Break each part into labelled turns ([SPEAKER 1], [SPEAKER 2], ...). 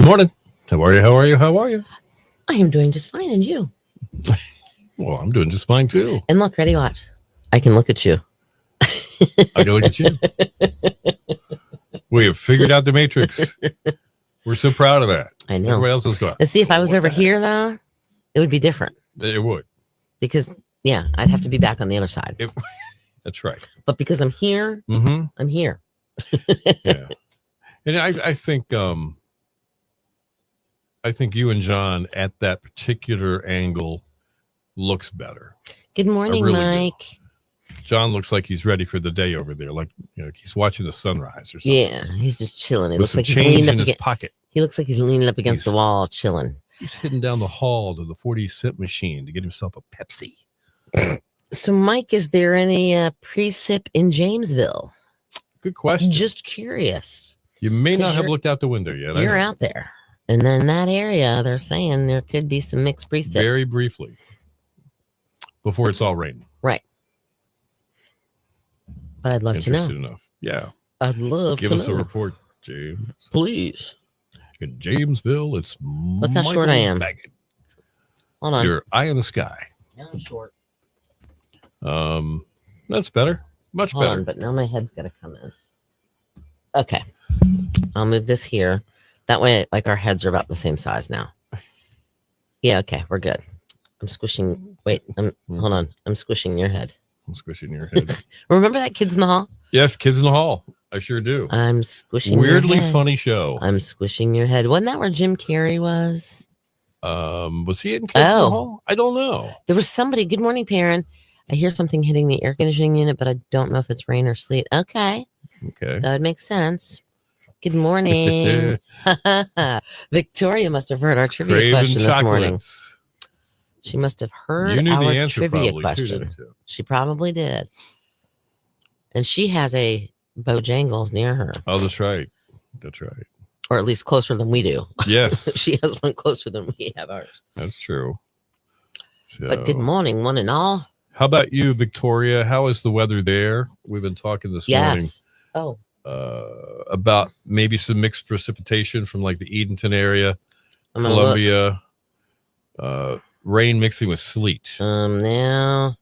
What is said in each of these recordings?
[SPEAKER 1] Morning. How are you? How are you? How are you?
[SPEAKER 2] I am doing just fine, and you?
[SPEAKER 1] Well, I'm doing just fine too.
[SPEAKER 2] And look, ready, watch. I can look at you.
[SPEAKER 1] I can look at you. We have figured out the matrix. We're so proud of that.
[SPEAKER 2] I know.
[SPEAKER 1] Everybody else is going.
[SPEAKER 2] Let's see, if I was
[SPEAKER 1] What
[SPEAKER 2] over
[SPEAKER 1] the
[SPEAKER 2] here, though, it would be different
[SPEAKER 1] It would.
[SPEAKER 2] because, yeah, I'd have to be back on the other side.
[SPEAKER 1] That's right.
[SPEAKER 2] But because I'm here,
[SPEAKER 1] Mm-hmm.
[SPEAKER 2] I'm here.
[SPEAKER 1] Yeah. And I think you and John at that particular angle looks better.
[SPEAKER 2] Good morning,
[SPEAKER 1] really do.
[SPEAKER 2] Mike.
[SPEAKER 1] John looks like he's ready for the day over there, like he's watching the sunrise or something.
[SPEAKER 2] Yeah, he's just chilling. It
[SPEAKER 1] With
[SPEAKER 2] looks
[SPEAKER 1] some
[SPEAKER 2] like he's
[SPEAKER 1] change
[SPEAKER 2] leaning
[SPEAKER 1] in
[SPEAKER 2] up
[SPEAKER 1] his
[SPEAKER 2] against.
[SPEAKER 1] pocket.
[SPEAKER 2] He looks like he's leaning up against
[SPEAKER 1] He's-
[SPEAKER 2] the wall, chilling.
[SPEAKER 1] He's heading down the hall to the 40-cent machine to get himself a Pepsi.
[SPEAKER 2] So, Mike, is there any pre-sip in Jamesville?
[SPEAKER 1] Good question.
[SPEAKER 2] Just curious.
[SPEAKER 1] You may
[SPEAKER 2] 'Cause
[SPEAKER 1] not have
[SPEAKER 2] you're-
[SPEAKER 1] looked out the window yet. I
[SPEAKER 2] You're
[SPEAKER 1] know.
[SPEAKER 2] out there, and then that area, they're saying there could be some mixed pre-sip.
[SPEAKER 1] Very briefly before it's all raining.
[SPEAKER 2] Right. But I'd love to know.
[SPEAKER 1] Interested enough. Yeah.
[SPEAKER 2] I'd love
[SPEAKER 1] Give
[SPEAKER 2] to
[SPEAKER 1] us
[SPEAKER 2] know.
[SPEAKER 1] a report, James.
[SPEAKER 2] Please.
[SPEAKER 1] In Jamesville, it's
[SPEAKER 2] Look how short I am.
[SPEAKER 1] Baggett.
[SPEAKER 2] Hold on.
[SPEAKER 1] Your eye in the sky.
[SPEAKER 2] Now I'm short.
[SPEAKER 1] That's better. Much
[SPEAKER 2] Hold
[SPEAKER 1] better.
[SPEAKER 2] on, but now my head's got to come in. Okay. I'll move this here. That way, like, our heads are about the same size now. Yeah, okay. We're good. I'm squishing. Wait, hold on. I'm squishing your head.
[SPEAKER 1] I'm squishing your head.
[SPEAKER 2] Remember that Kids in the Hall?
[SPEAKER 1] Yes, Kids in the Hall. I sure do.
[SPEAKER 2] I'm squishing
[SPEAKER 1] Weirdly
[SPEAKER 2] your head.
[SPEAKER 1] funny show.
[SPEAKER 2] I'm squishing your head. Wasn't that where Jim Carrey was?
[SPEAKER 1] Was he in Kids in the
[SPEAKER 2] Oh.
[SPEAKER 1] Hall? I don't know.
[SPEAKER 2] There was somebody. Good morning, Perrin. I hear something hitting the air conditioning unit, but I don't know if it's rain or sleet. Okay.
[SPEAKER 1] Okay.
[SPEAKER 2] That would make sense. Good morning. Victoria must have heard our trivia
[SPEAKER 1] Craven
[SPEAKER 2] question this morning.
[SPEAKER 1] chocolates.
[SPEAKER 2] She must have heard
[SPEAKER 1] You knew
[SPEAKER 2] our
[SPEAKER 1] the answer
[SPEAKER 2] trivia
[SPEAKER 1] probably
[SPEAKER 2] question.
[SPEAKER 1] too, didn't you?
[SPEAKER 2] She probably did. And she has a Bojangles near her,
[SPEAKER 1] Oh, that's right. That's right.
[SPEAKER 2] or at least closer than we do.
[SPEAKER 1] Yes,
[SPEAKER 2] She has one closer than we have ours.
[SPEAKER 1] that's true.
[SPEAKER 2] But good
[SPEAKER 1] So,
[SPEAKER 2] morning, one and all.
[SPEAKER 1] how about you, Victoria? How is the weather there? We've been talking this
[SPEAKER 2] Yes. Oh,
[SPEAKER 1] morning about maybe some mixed precipitation from like the Edenton area,
[SPEAKER 2] I'm gonna look.
[SPEAKER 1] Columbia, rain mixing with sleet.
[SPEAKER 2] Now,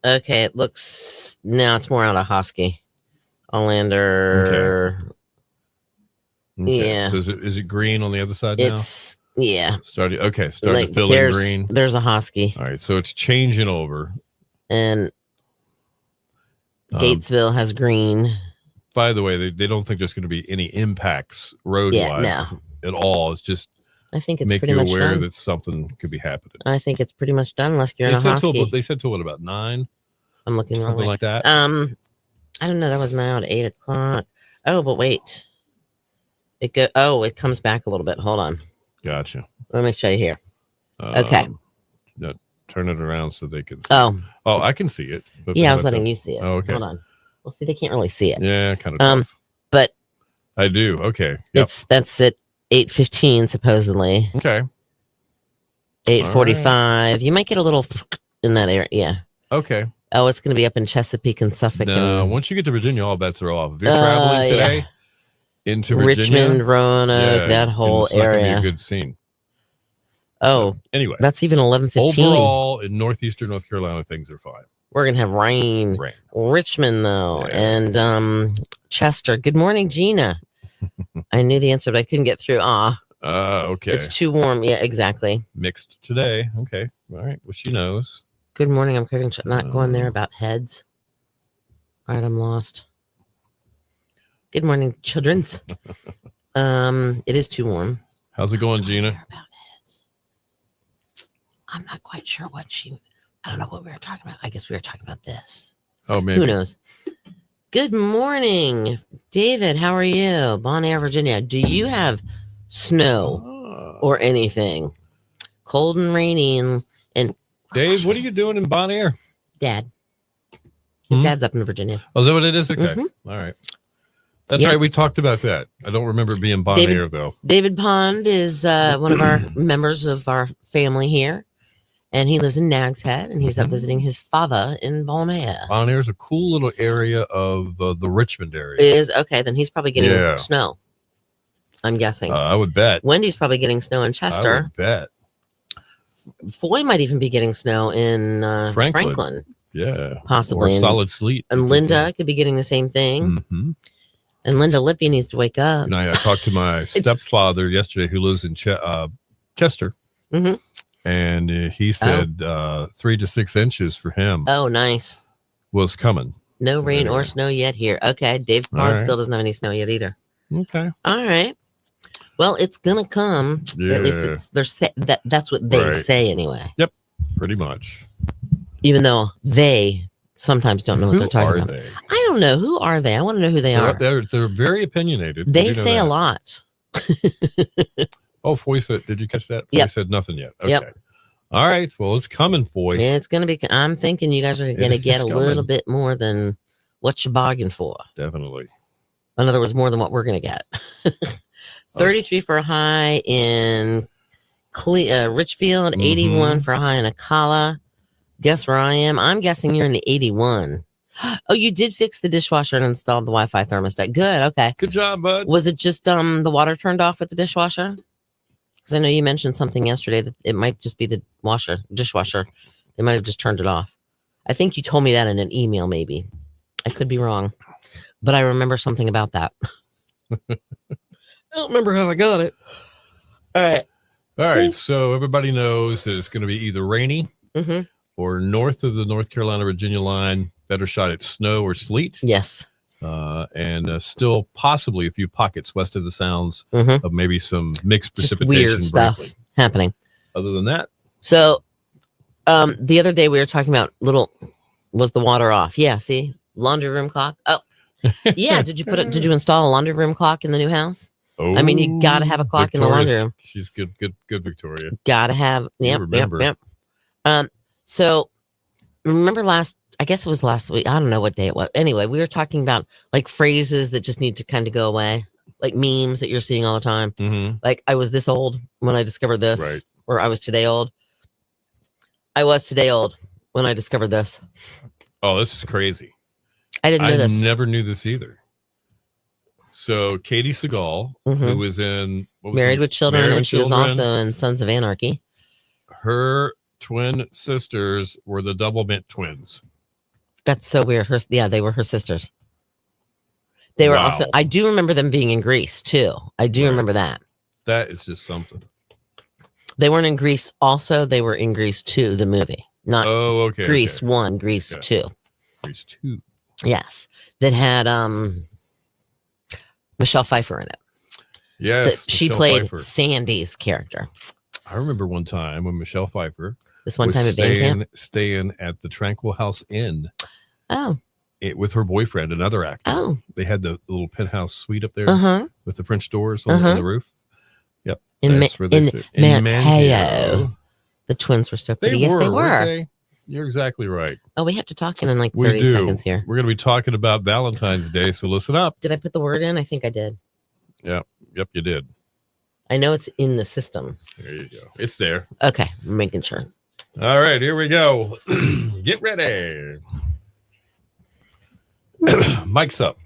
[SPEAKER 2] okay, it looks now it's more out of Hosky, Olander. yeah.
[SPEAKER 1] So is it green on the other side now?
[SPEAKER 2] It's yeah.
[SPEAKER 1] Starting to
[SPEAKER 2] Like,
[SPEAKER 1] fill in
[SPEAKER 2] there's
[SPEAKER 1] green.
[SPEAKER 2] there's a Hosky,
[SPEAKER 1] All right, so it's changing over.
[SPEAKER 2] and
[SPEAKER 1] Um,
[SPEAKER 2] Gatesville has green.
[SPEAKER 1] By the way, they don't think there's going to be any impacts road
[SPEAKER 2] Yeah,
[SPEAKER 1] wise
[SPEAKER 2] no.
[SPEAKER 1] at all. It's just
[SPEAKER 2] I think it's
[SPEAKER 1] make
[SPEAKER 2] pretty
[SPEAKER 1] you
[SPEAKER 2] much
[SPEAKER 1] aware
[SPEAKER 2] done.
[SPEAKER 1] that something could be happening.
[SPEAKER 2] I think it's pretty much done unless you're in a Hosky.
[SPEAKER 1] They said till what, about 9,
[SPEAKER 2] I'm looking the wrong
[SPEAKER 1] something
[SPEAKER 2] way.
[SPEAKER 1] like that.
[SPEAKER 2] I don't know. That was now at 8:00. Oh, but wait. It comes back a little bit. Hold on.
[SPEAKER 1] Gotcha.
[SPEAKER 2] Let me show you here. Okay.
[SPEAKER 1] No, turn it around so they can. See.
[SPEAKER 2] Oh,
[SPEAKER 1] I can see it. But
[SPEAKER 2] yeah, I was letting you see it.
[SPEAKER 1] Oh, okay.
[SPEAKER 2] Hold on. Well, see, they can't really see it.
[SPEAKER 1] Yeah, kind of.
[SPEAKER 2] Um,
[SPEAKER 1] tough.
[SPEAKER 2] but
[SPEAKER 1] I do. Okay. Yep.
[SPEAKER 2] that's at 8:15 supposedly.
[SPEAKER 1] Okay.
[SPEAKER 2] 8:45. You might get a little in that area. Yeah.
[SPEAKER 1] Okay.
[SPEAKER 2] Oh, it's going to be up in Chesapeake and Suffolk
[SPEAKER 1] No,
[SPEAKER 2] and
[SPEAKER 1] once you get to Virginia, all bets are off. If you're traveling
[SPEAKER 2] yeah.
[SPEAKER 1] today into Virginia,
[SPEAKER 2] Richmond, Roanoke, that whole
[SPEAKER 1] it's not gonna be
[SPEAKER 2] area.
[SPEAKER 1] a good scene.
[SPEAKER 2] Oh,
[SPEAKER 1] Anyway,
[SPEAKER 2] that's even 11:15.
[SPEAKER 1] overall in northeastern North Carolina, things are fine.
[SPEAKER 2] We're gonna have rain.
[SPEAKER 1] Rain.
[SPEAKER 2] Richmond though,
[SPEAKER 1] Yeah.
[SPEAKER 2] and Chester. Good morning, Gina. I knew the answer, but I couldn't get through.
[SPEAKER 1] Okay.
[SPEAKER 2] It's too warm. Yeah, exactly.
[SPEAKER 1] Mixed today. Okay. All right. Well, she knows.
[SPEAKER 2] Good morning. I'm craving not going there about heads. All right, I'm lost. Good morning, children's. It is too warm.
[SPEAKER 1] How's it going, Gina?
[SPEAKER 2] About heads. I'm not quite sure what I don't know what we were talking about. I guess we were talking about this.
[SPEAKER 1] Oh, maybe.
[SPEAKER 2] Who knows? Good morning, David. How are you? Bon Air, Virginia. Do you have snow
[SPEAKER 1] Oh.
[SPEAKER 2] or anything? Cold and rainy and
[SPEAKER 1] Dave, what are you doing in Bon Air?
[SPEAKER 2] Dad. His
[SPEAKER 1] Hmm?
[SPEAKER 2] dad's up in Virginia.
[SPEAKER 1] Oh, is that what it is? Okay.
[SPEAKER 2] Mhm.
[SPEAKER 1] All right. That's
[SPEAKER 2] Yeah.
[SPEAKER 1] right. We talked about that. I don't remember it being Bon
[SPEAKER 2] David-
[SPEAKER 1] Air, though.
[SPEAKER 2] David Pond is one of our members of our family here, and he lives in Nag's Head, and he's up visiting his father in Bon Air.
[SPEAKER 1] Bon Air is a cool little area of the Richmond area.
[SPEAKER 2] Is okay, then he's probably getting
[SPEAKER 1] Yeah.
[SPEAKER 2] snow. I'm guessing.
[SPEAKER 1] I would bet.
[SPEAKER 2] Wendy's probably getting snow in
[SPEAKER 1] I
[SPEAKER 2] Chester.
[SPEAKER 1] would bet.
[SPEAKER 2] Foy might even be getting snow in Franklin.
[SPEAKER 1] Yeah.
[SPEAKER 2] Possibly.
[SPEAKER 1] Or solid sleet.
[SPEAKER 2] And Linda could be getting the same thing.
[SPEAKER 1] Mm-hmm.
[SPEAKER 2] And Linda Lippy needs to wake up.
[SPEAKER 1] And I talked to my stepfather yesterday, who lives in Chester,
[SPEAKER 2] Mhm.
[SPEAKER 1] and he said 3 to 6 inches for him
[SPEAKER 2] Oh, nice.
[SPEAKER 1] was coming.
[SPEAKER 2] No
[SPEAKER 1] So
[SPEAKER 2] rain
[SPEAKER 1] there you
[SPEAKER 2] or
[SPEAKER 1] go.
[SPEAKER 2] snow yet here. Okay. Dave
[SPEAKER 1] All
[SPEAKER 2] Pond
[SPEAKER 1] right.
[SPEAKER 2] still doesn't have any snow yet either.
[SPEAKER 1] Okay.
[SPEAKER 2] All right. Well, it's gonna come. At least
[SPEAKER 1] Yeah.
[SPEAKER 2] that's what they
[SPEAKER 1] Right.
[SPEAKER 2] say anyway.
[SPEAKER 1] Pretty much.
[SPEAKER 2] Even though they sometimes don't know what
[SPEAKER 1] Who
[SPEAKER 2] they're talking
[SPEAKER 1] are
[SPEAKER 2] about.
[SPEAKER 1] they?
[SPEAKER 2] I don't know. Who are they? I want to know who they are.
[SPEAKER 1] They're very opinionated. I
[SPEAKER 2] They
[SPEAKER 1] do know
[SPEAKER 2] say a
[SPEAKER 1] that.
[SPEAKER 2] lot.
[SPEAKER 1] Oh, Foy said, did you catch that?
[SPEAKER 2] Yep.
[SPEAKER 1] Foy said nothing yet. Okay.
[SPEAKER 2] Yep.
[SPEAKER 1] All right. Well, it's coming, Foy.
[SPEAKER 2] It's gonna be. I'm thinking you guys are gonna
[SPEAKER 1] It
[SPEAKER 2] get
[SPEAKER 1] is
[SPEAKER 2] a little
[SPEAKER 1] coming.
[SPEAKER 2] bit more than what you're bargaining for.
[SPEAKER 1] Definitely.
[SPEAKER 2] In other words, more than what we're gonna get. 33 for a high in Richfield, 81 for a high in Ocala. Guess where I am? I'm guessing you're in the 81. Oh, you did fix the dishwasher and installed the Wi-Fi thermostat. Good. Okay.
[SPEAKER 1] Good job, bud.
[SPEAKER 2] Was it just the water turned off with the dishwasher? Because I know you mentioned something yesterday that it might just be the dishwasher. They might have just turned it off. I think you told me that in an email, maybe. I could be wrong, but I remember something about that. I don't remember how I got it. All right.
[SPEAKER 1] All right. So everybody knows that it's going to be either rainy
[SPEAKER 2] Mm-hmm.
[SPEAKER 1] or north of the North Carolina-Virginia line, better shot at snow or sleet.
[SPEAKER 2] Yes.
[SPEAKER 1] And still possibly a few pockets west of the Sounds
[SPEAKER 2] Mm-hmm.
[SPEAKER 1] of maybe some mixed
[SPEAKER 2] Just
[SPEAKER 1] precipitation.
[SPEAKER 2] weird stuff
[SPEAKER 1] briefly.
[SPEAKER 2] happening.
[SPEAKER 1] Other than that,
[SPEAKER 2] So, the other day we were talking about was the water off? Yeah. See, laundry room clock. Oh, yeah. Did you install a laundry room clock in the new house? I mean, you got to have a clock in the laundry room.
[SPEAKER 1] She's good, Victoria.
[SPEAKER 2] Got to have. Yep.
[SPEAKER 1] remember.
[SPEAKER 2] So remember I guess it was last week. I don't know what day it was. Anyway, we were talking about like phrases that just need to kind of go away, like memes that you're seeing all the time.
[SPEAKER 1] Mm-hmm.
[SPEAKER 2] Like I was this old when I discovered this,
[SPEAKER 1] Right.
[SPEAKER 2] or I was today old. I was today old when I discovered this.
[SPEAKER 1] Oh, this is crazy.
[SPEAKER 2] I didn't know
[SPEAKER 1] I
[SPEAKER 2] this.
[SPEAKER 1] never knew this either. So Katie Seagal,
[SPEAKER 2] Mhm.
[SPEAKER 1] who was in
[SPEAKER 2] Married with Children,
[SPEAKER 1] Married
[SPEAKER 2] and
[SPEAKER 1] with
[SPEAKER 2] she was
[SPEAKER 1] Children.
[SPEAKER 2] also in Sons of Anarchy.
[SPEAKER 1] Her twin sisters were the Double Mint twins.
[SPEAKER 2] That's so weird. They were her sisters. They were
[SPEAKER 1] Wow.
[SPEAKER 2] also. I do remember them being in Greece too. I do
[SPEAKER 1] Right.
[SPEAKER 2] remember that.
[SPEAKER 1] That is just something.
[SPEAKER 2] They weren't in Greece. Also, they were in Greece 2, the movie, not
[SPEAKER 1] Oh, okay.
[SPEAKER 2] Grease
[SPEAKER 1] okay.
[SPEAKER 2] 1, Grease
[SPEAKER 1] Yeah.
[SPEAKER 2] 2.
[SPEAKER 1] Grease 2.
[SPEAKER 2] Yes, that had Michelle Pfeiffer in it.
[SPEAKER 1] Yes.
[SPEAKER 2] She
[SPEAKER 1] Michelle
[SPEAKER 2] played
[SPEAKER 1] Pfeiffer.
[SPEAKER 2] Sandy's character.
[SPEAKER 1] I remember one time when Michelle Pfeiffer
[SPEAKER 2] This one
[SPEAKER 1] was
[SPEAKER 2] time at band camp.
[SPEAKER 1] staying at the Tranquil House Inn
[SPEAKER 2] Oh,
[SPEAKER 1] with her boyfriend, another actor.
[SPEAKER 2] oh,
[SPEAKER 1] They had the little penthouse suite up there
[SPEAKER 2] uh-huh.
[SPEAKER 1] with the French doors on the roof. Yep.
[SPEAKER 2] In
[SPEAKER 1] that's where they sit. In
[SPEAKER 2] Mateo. The twins were so pretty. Yes, they
[SPEAKER 1] weren't
[SPEAKER 2] were.
[SPEAKER 1] they? You're exactly right.
[SPEAKER 2] Oh, we have to talk in like
[SPEAKER 1] We
[SPEAKER 2] 30
[SPEAKER 1] do.
[SPEAKER 2] seconds here.
[SPEAKER 1] We're going to be talking about Valentine's Day, so listen up.
[SPEAKER 2] Did I put the word in? I think I did.
[SPEAKER 1] Yep, you did.
[SPEAKER 2] I know it's in the system.
[SPEAKER 1] There you go. It's there.
[SPEAKER 2] Okay, I'm making sure.
[SPEAKER 1] All right, here we go. Get ready. Mike's up.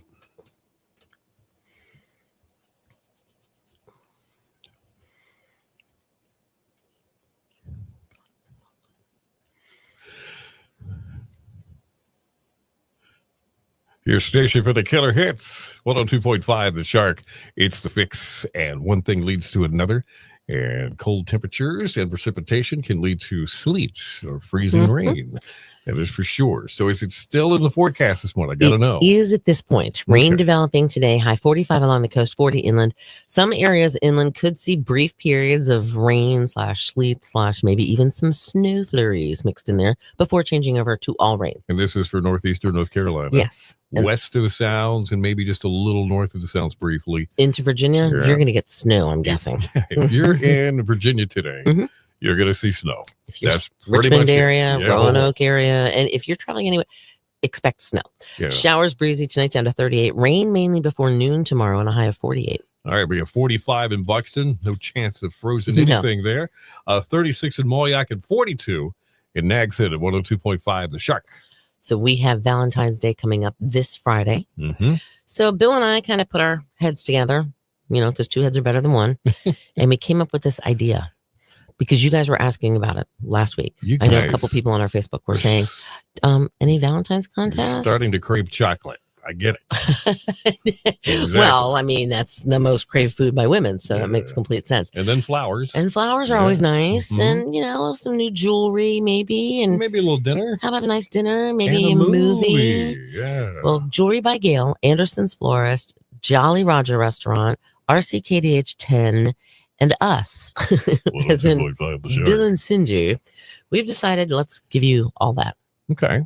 [SPEAKER 1] Your station for the killer hits. 102.5 The Shark. It's the fix. And one thing leads to another. And cold temperatures and precipitation can lead to sleet or freezing rain. That is for sure. So is it still in the forecast this morning? I got to know.
[SPEAKER 2] It is at this point. Rain
[SPEAKER 1] Okay.
[SPEAKER 2] developing today, high 45 along the coast, 40 inland. Some areas inland could see brief periods of rain / sleet / maybe even some snow flurries mixed in there before changing over to all rain.
[SPEAKER 1] And this is for northeastern North Carolina.
[SPEAKER 2] Yes. And
[SPEAKER 1] West of the Sounds and maybe just a little north of the Sounds briefly.
[SPEAKER 2] into Virginia,
[SPEAKER 1] Yeah.
[SPEAKER 2] you're going to get snow, I'm guessing.
[SPEAKER 1] If you're in Virginia today,
[SPEAKER 2] Mhm.
[SPEAKER 1] you're going to see snow.
[SPEAKER 2] If you're
[SPEAKER 1] That's pretty
[SPEAKER 2] Richmond
[SPEAKER 1] much it.
[SPEAKER 2] area,
[SPEAKER 1] Yeah,
[SPEAKER 2] Roanoke area, and if you're traveling anyway, expect snow.
[SPEAKER 1] Yeah.
[SPEAKER 2] Showers breezy tonight down to 38. Rain mainly before noon tomorrow and a high of 48.
[SPEAKER 1] All right, we have 45 in Buxton. No chance of frozen
[SPEAKER 2] No.
[SPEAKER 1] anything there. 36 in Moyac and 42 in Nags Head at 102.5 The Shark.
[SPEAKER 2] So we have Valentine's Day coming up this Friday.
[SPEAKER 1] Mm-hmm.
[SPEAKER 2] So Bill and I kind of put our heads together because two heads are better than one. And we came up with this idea because you guys were asking about it last week.
[SPEAKER 1] You
[SPEAKER 2] I know a
[SPEAKER 1] guys
[SPEAKER 2] couple people on our Facebook were saying, any Valentine's
[SPEAKER 1] You're
[SPEAKER 2] contest?
[SPEAKER 1] starting to crave chocolate. I get it. Exactly.
[SPEAKER 2] Well, I mean, that's the most craved food by women, so that makes
[SPEAKER 1] Yeah.
[SPEAKER 2] complete sense.
[SPEAKER 1] And then flowers.
[SPEAKER 2] And flowers are
[SPEAKER 1] Yeah.
[SPEAKER 2] always nice,
[SPEAKER 1] Mhm.
[SPEAKER 2] and some new jewelry, maybe. And
[SPEAKER 1] Maybe a little dinner.
[SPEAKER 2] how about a nice dinner? Maybe
[SPEAKER 1] and
[SPEAKER 2] a movie.
[SPEAKER 1] Yeah.
[SPEAKER 2] Well, Jewelry by Gail, Anderson's Florist, Jolly Roger Restaurant, RCKDH 10, and us, as in Bill and Cindy, we've decided let's give you all that.
[SPEAKER 1] Okay.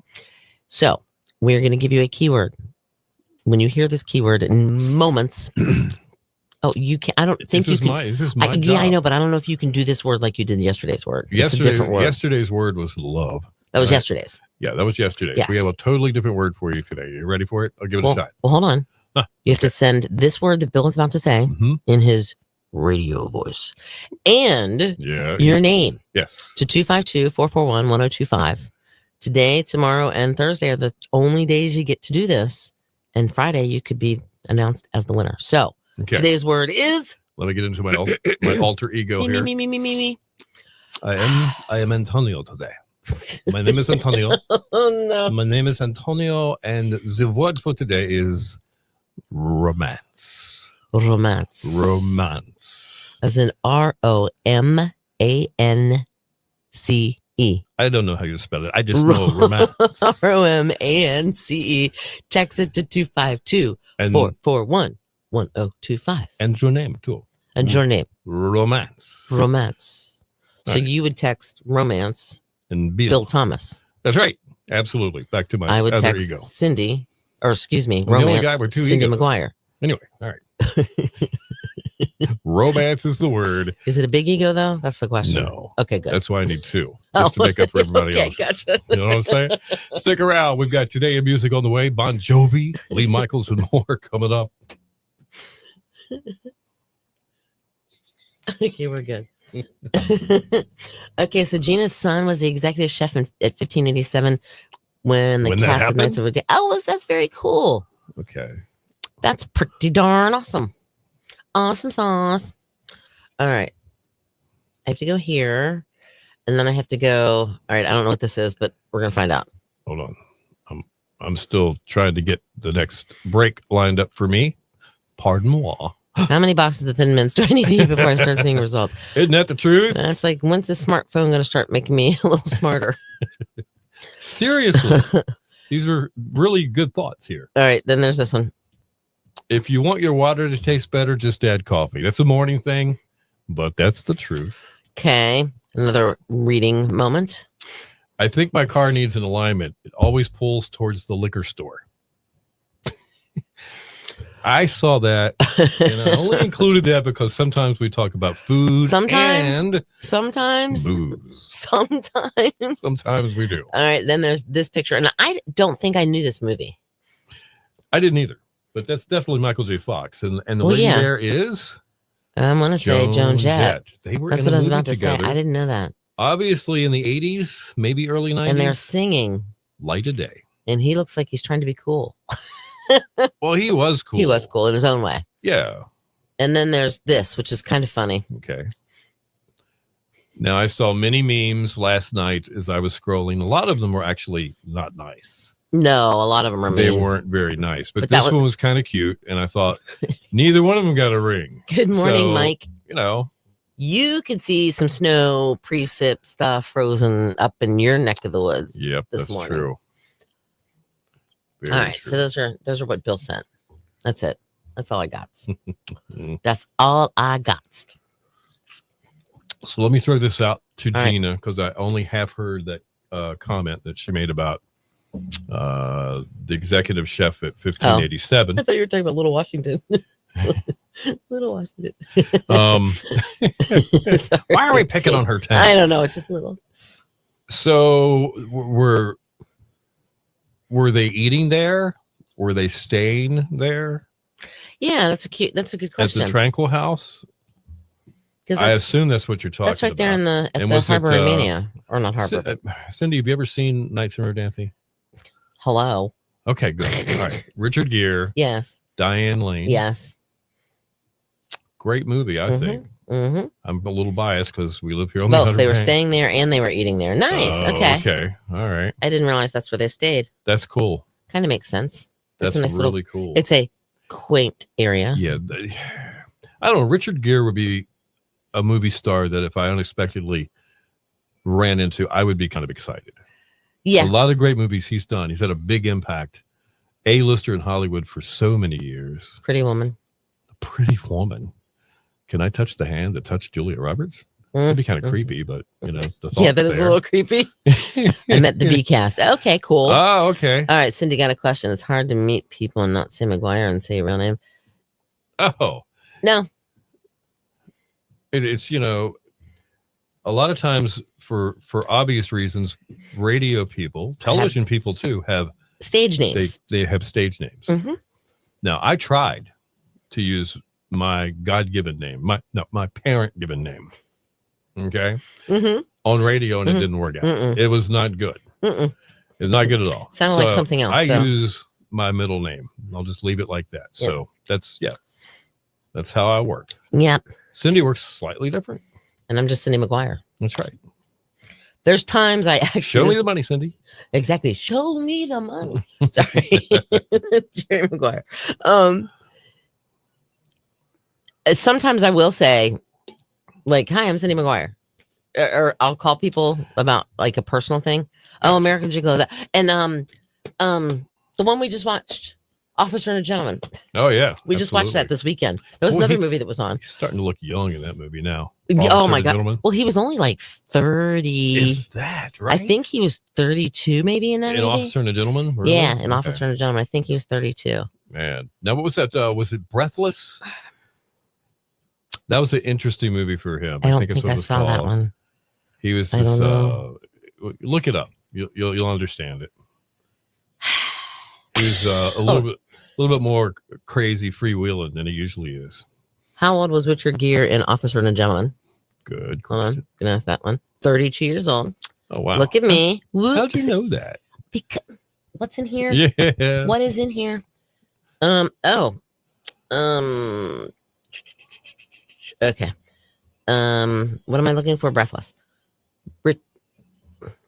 [SPEAKER 2] So we're going to give you a keyword. When you hear this keyword in moments, you can. I don't think you can.
[SPEAKER 1] This is my job.
[SPEAKER 2] Yeah, I know, but I don't know if you can do this word like you did yesterday's word. It's a different word.
[SPEAKER 1] Yesterday's word was love.
[SPEAKER 2] That was
[SPEAKER 1] right?
[SPEAKER 2] yesterday's.
[SPEAKER 1] Yeah, that was yesterday.
[SPEAKER 2] Yes.
[SPEAKER 1] We have a totally different word for you today. You ready for it? I'll give it
[SPEAKER 2] Well,
[SPEAKER 1] a shot.
[SPEAKER 2] well, hold on.
[SPEAKER 1] Huh,
[SPEAKER 2] You have to send this word that Bill is about to say
[SPEAKER 1] hmm
[SPEAKER 2] in his radio voice and
[SPEAKER 1] Yeah.
[SPEAKER 2] your name
[SPEAKER 1] Yes.
[SPEAKER 2] to 252-441-1025. Today, tomorrow, and Thursday are the only days you get to do this. And Friday, you could be announced as the winner. So
[SPEAKER 1] Okay.
[SPEAKER 2] today's word is
[SPEAKER 1] Let me get into my alter ego
[SPEAKER 2] me,
[SPEAKER 1] here.
[SPEAKER 2] me, me, me, me, me.
[SPEAKER 1] I am Antonio today. My name is Antonio.
[SPEAKER 2] Oh, no.
[SPEAKER 1] My name is Antonio, and the word for today is romance.
[SPEAKER 2] Romance.
[SPEAKER 1] Romance.
[SPEAKER 2] As in ROMANCE.
[SPEAKER 1] I don't know how you spell it. I just know romance.
[SPEAKER 2] ROMANCE. Text it to 252-441-1025.
[SPEAKER 1] And your name too.
[SPEAKER 2] And your name,
[SPEAKER 1] Romance.
[SPEAKER 2] romance. So
[SPEAKER 1] Right.
[SPEAKER 2] you would text romance,
[SPEAKER 1] And
[SPEAKER 2] Bill Thomas.
[SPEAKER 1] That's right. Absolutely. Back to my
[SPEAKER 2] I would
[SPEAKER 1] other
[SPEAKER 2] text
[SPEAKER 1] ego.
[SPEAKER 2] Cindy, or excuse me,
[SPEAKER 1] I'm the only
[SPEAKER 2] romance,
[SPEAKER 1] guy with two
[SPEAKER 2] Cindy
[SPEAKER 1] egos.
[SPEAKER 2] McGuire.
[SPEAKER 1] Anyway, all right. Romance is the word.
[SPEAKER 2] Is it a big ego though? That's the question.
[SPEAKER 1] No.
[SPEAKER 2] Okay, good.
[SPEAKER 1] That's why I need two. Just to make up for everybody
[SPEAKER 2] Okay,
[SPEAKER 1] else.
[SPEAKER 2] gotcha.
[SPEAKER 1] You know what I'm saying? Stick around. We've got Today in Music on the way. Bon Jovi, Lee Michaels, and more coming up.
[SPEAKER 2] Okay, we're good. Okay, so Gina's son was the executive chef at 1587 when the
[SPEAKER 1] When that
[SPEAKER 2] cast of
[SPEAKER 1] happened?
[SPEAKER 2] Knights of the Day. Oh, that's very cool.
[SPEAKER 1] Okay.
[SPEAKER 2] That's pretty darn awesome. Awesome sauce. All right. I have to go here. And then I have to go. All right. I don't know what this is, but we're going to find out.
[SPEAKER 1] Hold on. I'm still trying to get the next break lined up for me. Pardon moi.
[SPEAKER 2] How many boxes of Thin Mints do I need to eat before I start seeing results?
[SPEAKER 1] Isn't that the truth?
[SPEAKER 2] That's like, when's this smartphone going to start making me a little smarter?
[SPEAKER 1] Seriously. These are really good thoughts here.
[SPEAKER 2] All right. Then there's this one.
[SPEAKER 1] If you want your water to taste better, just add coffee. That's a morning thing, but that's the truth.
[SPEAKER 2] Okay. Another reading moment.
[SPEAKER 1] I think my car needs an alignment. It always pulls towards the liquor store. I saw that, and I only included that because sometimes we talk about food
[SPEAKER 2] Sometimes.
[SPEAKER 1] and
[SPEAKER 2] Sometimes.
[SPEAKER 1] booze.
[SPEAKER 2] Sometimes.
[SPEAKER 1] Sometimes we do.
[SPEAKER 2] All right. Then there's this picture. And I don't think I knew this movie.
[SPEAKER 1] I didn't either, but that's definitely Michael J. Fox. And the
[SPEAKER 2] Well,
[SPEAKER 1] lady
[SPEAKER 2] yeah.
[SPEAKER 1] there is
[SPEAKER 2] I'm going to say Joan Jett.
[SPEAKER 1] They were
[SPEAKER 2] That's
[SPEAKER 1] in
[SPEAKER 2] what
[SPEAKER 1] a
[SPEAKER 2] I was
[SPEAKER 1] movie
[SPEAKER 2] about to
[SPEAKER 1] together.
[SPEAKER 2] say. I didn't know that.
[SPEAKER 1] Obviously in the 80s, maybe early 90s.
[SPEAKER 2] And they're singing.
[SPEAKER 1] Light of day.
[SPEAKER 2] And he looks like he's trying to be cool.
[SPEAKER 1] Well, he was cool.
[SPEAKER 2] He was cool in his own way.
[SPEAKER 1] Yeah.
[SPEAKER 2] And then there's this, which is kind of funny.
[SPEAKER 1] Okay. Now, I saw many memes last night as I was scrolling. A lot of them were actually not nice.
[SPEAKER 2] No, a lot of them are
[SPEAKER 1] They
[SPEAKER 2] mean.
[SPEAKER 1] weren't very nice, but
[SPEAKER 2] But that
[SPEAKER 1] this one was kind of cute. And I thought neither one of them got a ring.
[SPEAKER 2] Good morning,
[SPEAKER 1] So,
[SPEAKER 2] Mike.
[SPEAKER 1] You know,
[SPEAKER 2] You could see some snow precip stuff frozen up in your neck of the woods.
[SPEAKER 1] yep,
[SPEAKER 2] This
[SPEAKER 1] that's
[SPEAKER 2] morning.
[SPEAKER 1] true. Very
[SPEAKER 2] All right,
[SPEAKER 1] true.
[SPEAKER 2] so those are what Bill sent. That's it. That's all I got.
[SPEAKER 1] Mm.
[SPEAKER 2] That's all I got.
[SPEAKER 1] So let me throw this out to
[SPEAKER 2] All right.
[SPEAKER 1] Gina because I only have heard that comment that she made about the executive chef at 1587.
[SPEAKER 2] I thought you were talking about Little Washington. Little Washington. Sorry.
[SPEAKER 1] Why are we picking on her town?
[SPEAKER 2] I don't know. It's just little.
[SPEAKER 1] So were they eating there? Were they staying there
[SPEAKER 2] Yeah, that's a good
[SPEAKER 1] at the
[SPEAKER 2] question.
[SPEAKER 1] Tranquil House?
[SPEAKER 2] 'Cause
[SPEAKER 1] I
[SPEAKER 2] that's-
[SPEAKER 1] assume that's what you're talking
[SPEAKER 2] that's right there in
[SPEAKER 1] about.
[SPEAKER 2] the
[SPEAKER 1] And
[SPEAKER 2] at
[SPEAKER 1] was
[SPEAKER 2] the
[SPEAKER 1] it,
[SPEAKER 2] Harbor of Mania, or not Harbor.
[SPEAKER 1] Cindy, have you ever seen Knights in Rodanthe?
[SPEAKER 2] Hello.
[SPEAKER 1] Okay, good. All right. Richard Gere,
[SPEAKER 2] Yes.
[SPEAKER 1] Diane Lane.
[SPEAKER 2] Yes.
[SPEAKER 1] great movie, I
[SPEAKER 2] Mhm,
[SPEAKER 1] think.
[SPEAKER 2] mhm.
[SPEAKER 1] I'm a little biased because we live here on the
[SPEAKER 2] Both.
[SPEAKER 1] Outer
[SPEAKER 2] They were
[SPEAKER 1] Banks.
[SPEAKER 2] staying there and they were eating there. Nice.
[SPEAKER 1] Oh,
[SPEAKER 2] Okay.
[SPEAKER 1] okay. All right.
[SPEAKER 2] I didn't realize that's where they stayed.
[SPEAKER 1] That's cool.
[SPEAKER 2] Kind of makes sense.
[SPEAKER 1] That's
[SPEAKER 2] a nice
[SPEAKER 1] really cool.
[SPEAKER 2] It's a quaint area.
[SPEAKER 1] Yeah. I don't know. Richard Gere would be a movie star that if I unexpectedly ran into, I would be kind of excited.
[SPEAKER 2] Yeah.
[SPEAKER 1] A lot of great movies he's done. He's had a big impact. A-lister in Hollywood for so many years.
[SPEAKER 2] Pretty Woman.
[SPEAKER 1] A Pretty Woman. Can I touch the hand that touched Julia Roberts? That'd be kind of creepy, but you know, the
[SPEAKER 2] Yeah, that is a little creepy. I met the B cast. Okay, cool.
[SPEAKER 1] Oh, okay.
[SPEAKER 2] All right, Cindy got a question. It's hard to meet people and not say McGuire and say your real name.
[SPEAKER 1] Oh,
[SPEAKER 2] No.
[SPEAKER 1] it's you know, a lot of times for obvious reasons, radio people, television people too, have
[SPEAKER 2] Stage names.
[SPEAKER 1] they have stage names.
[SPEAKER 2] Mhm.
[SPEAKER 1] Now, I tried to use my God-given name, my parent-given name, okay,
[SPEAKER 2] Mm-hmm.
[SPEAKER 1] on radio, and
[SPEAKER 2] Mhm.
[SPEAKER 1] it didn't work out.
[SPEAKER 2] Mm-mm.
[SPEAKER 1] It was not good.
[SPEAKER 2] Mm-mm.
[SPEAKER 1] It's not good at all.
[SPEAKER 2] Sounded like something else,
[SPEAKER 1] I
[SPEAKER 2] so.
[SPEAKER 1] use my middle name. I'll just leave it like that.
[SPEAKER 2] Yep.
[SPEAKER 1] So that's how I work.
[SPEAKER 2] Yeah.
[SPEAKER 1] Cindy works slightly different.
[SPEAKER 2] And I'm just Cindy McGuire.
[SPEAKER 1] That's right.
[SPEAKER 2] There's times I actually
[SPEAKER 1] Show me the money, Cindy.
[SPEAKER 2] Exactly. Show me the money. Sorry. Jerry Maguire. Sometimes I will say, like, hi, I'm Cindy McGuire. Or I'll call people about like a personal thing. Oh, American Gigolo. That. And the one we just watched, Officer and a Gentleman.
[SPEAKER 1] Oh yeah.
[SPEAKER 2] We just watched that
[SPEAKER 1] absolutely.
[SPEAKER 2] this weekend. There was
[SPEAKER 1] Well,
[SPEAKER 2] another movie that was on.
[SPEAKER 1] He's starting to look young in that movie now.
[SPEAKER 2] Oh
[SPEAKER 1] Officer
[SPEAKER 2] my
[SPEAKER 1] and
[SPEAKER 2] god.
[SPEAKER 1] Gentleman.
[SPEAKER 2] Well, he was only like 30.
[SPEAKER 1] Is that right?
[SPEAKER 2] I think he was 32 maybe in that
[SPEAKER 1] An
[SPEAKER 2] movie.
[SPEAKER 1] Officer and a Gentleman. Really?
[SPEAKER 2] Yeah, an
[SPEAKER 1] Okay.
[SPEAKER 2] Officer and a Gentleman. I think he was 32.
[SPEAKER 1] Man, now what was that? Was it Breathless? That was an interesting movie for him.
[SPEAKER 2] I don't
[SPEAKER 1] it's
[SPEAKER 2] think
[SPEAKER 1] what
[SPEAKER 2] I
[SPEAKER 1] it was
[SPEAKER 2] saw that
[SPEAKER 1] called.
[SPEAKER 2] one.
[SPEAKER 1] He was
[SPEAKER 2] I
[SPEAKER 1] this.
[SPEAKER 2] don't know.
[SPEAKER 1] Look it up. You'll understand it. He was a little bit more crazy, freewheeling than he usually is.
[SPEAKER 2] How old was Richard Gere in Officer and a Gentleman?
[SPEAKER 1] Good.
[SPEAKER 2] Hold on.
[SPEAKER 1] question.
[SPEAKER 2] Gonna ask that one. 32 years old.
[SPEAKER 1] Oh wow!
[SPEAKER 2] Look at me.
[SPEAKER 1] How'd you
[SPEAKER 2] Whoops.
[SPEAKER 1] know that?
[SPEAKER 2] Because, what's in here?
[SPEAKER 1] Yeah.
[SPEAKER 2] What is in here? Okay. What am I looking for? Breathless.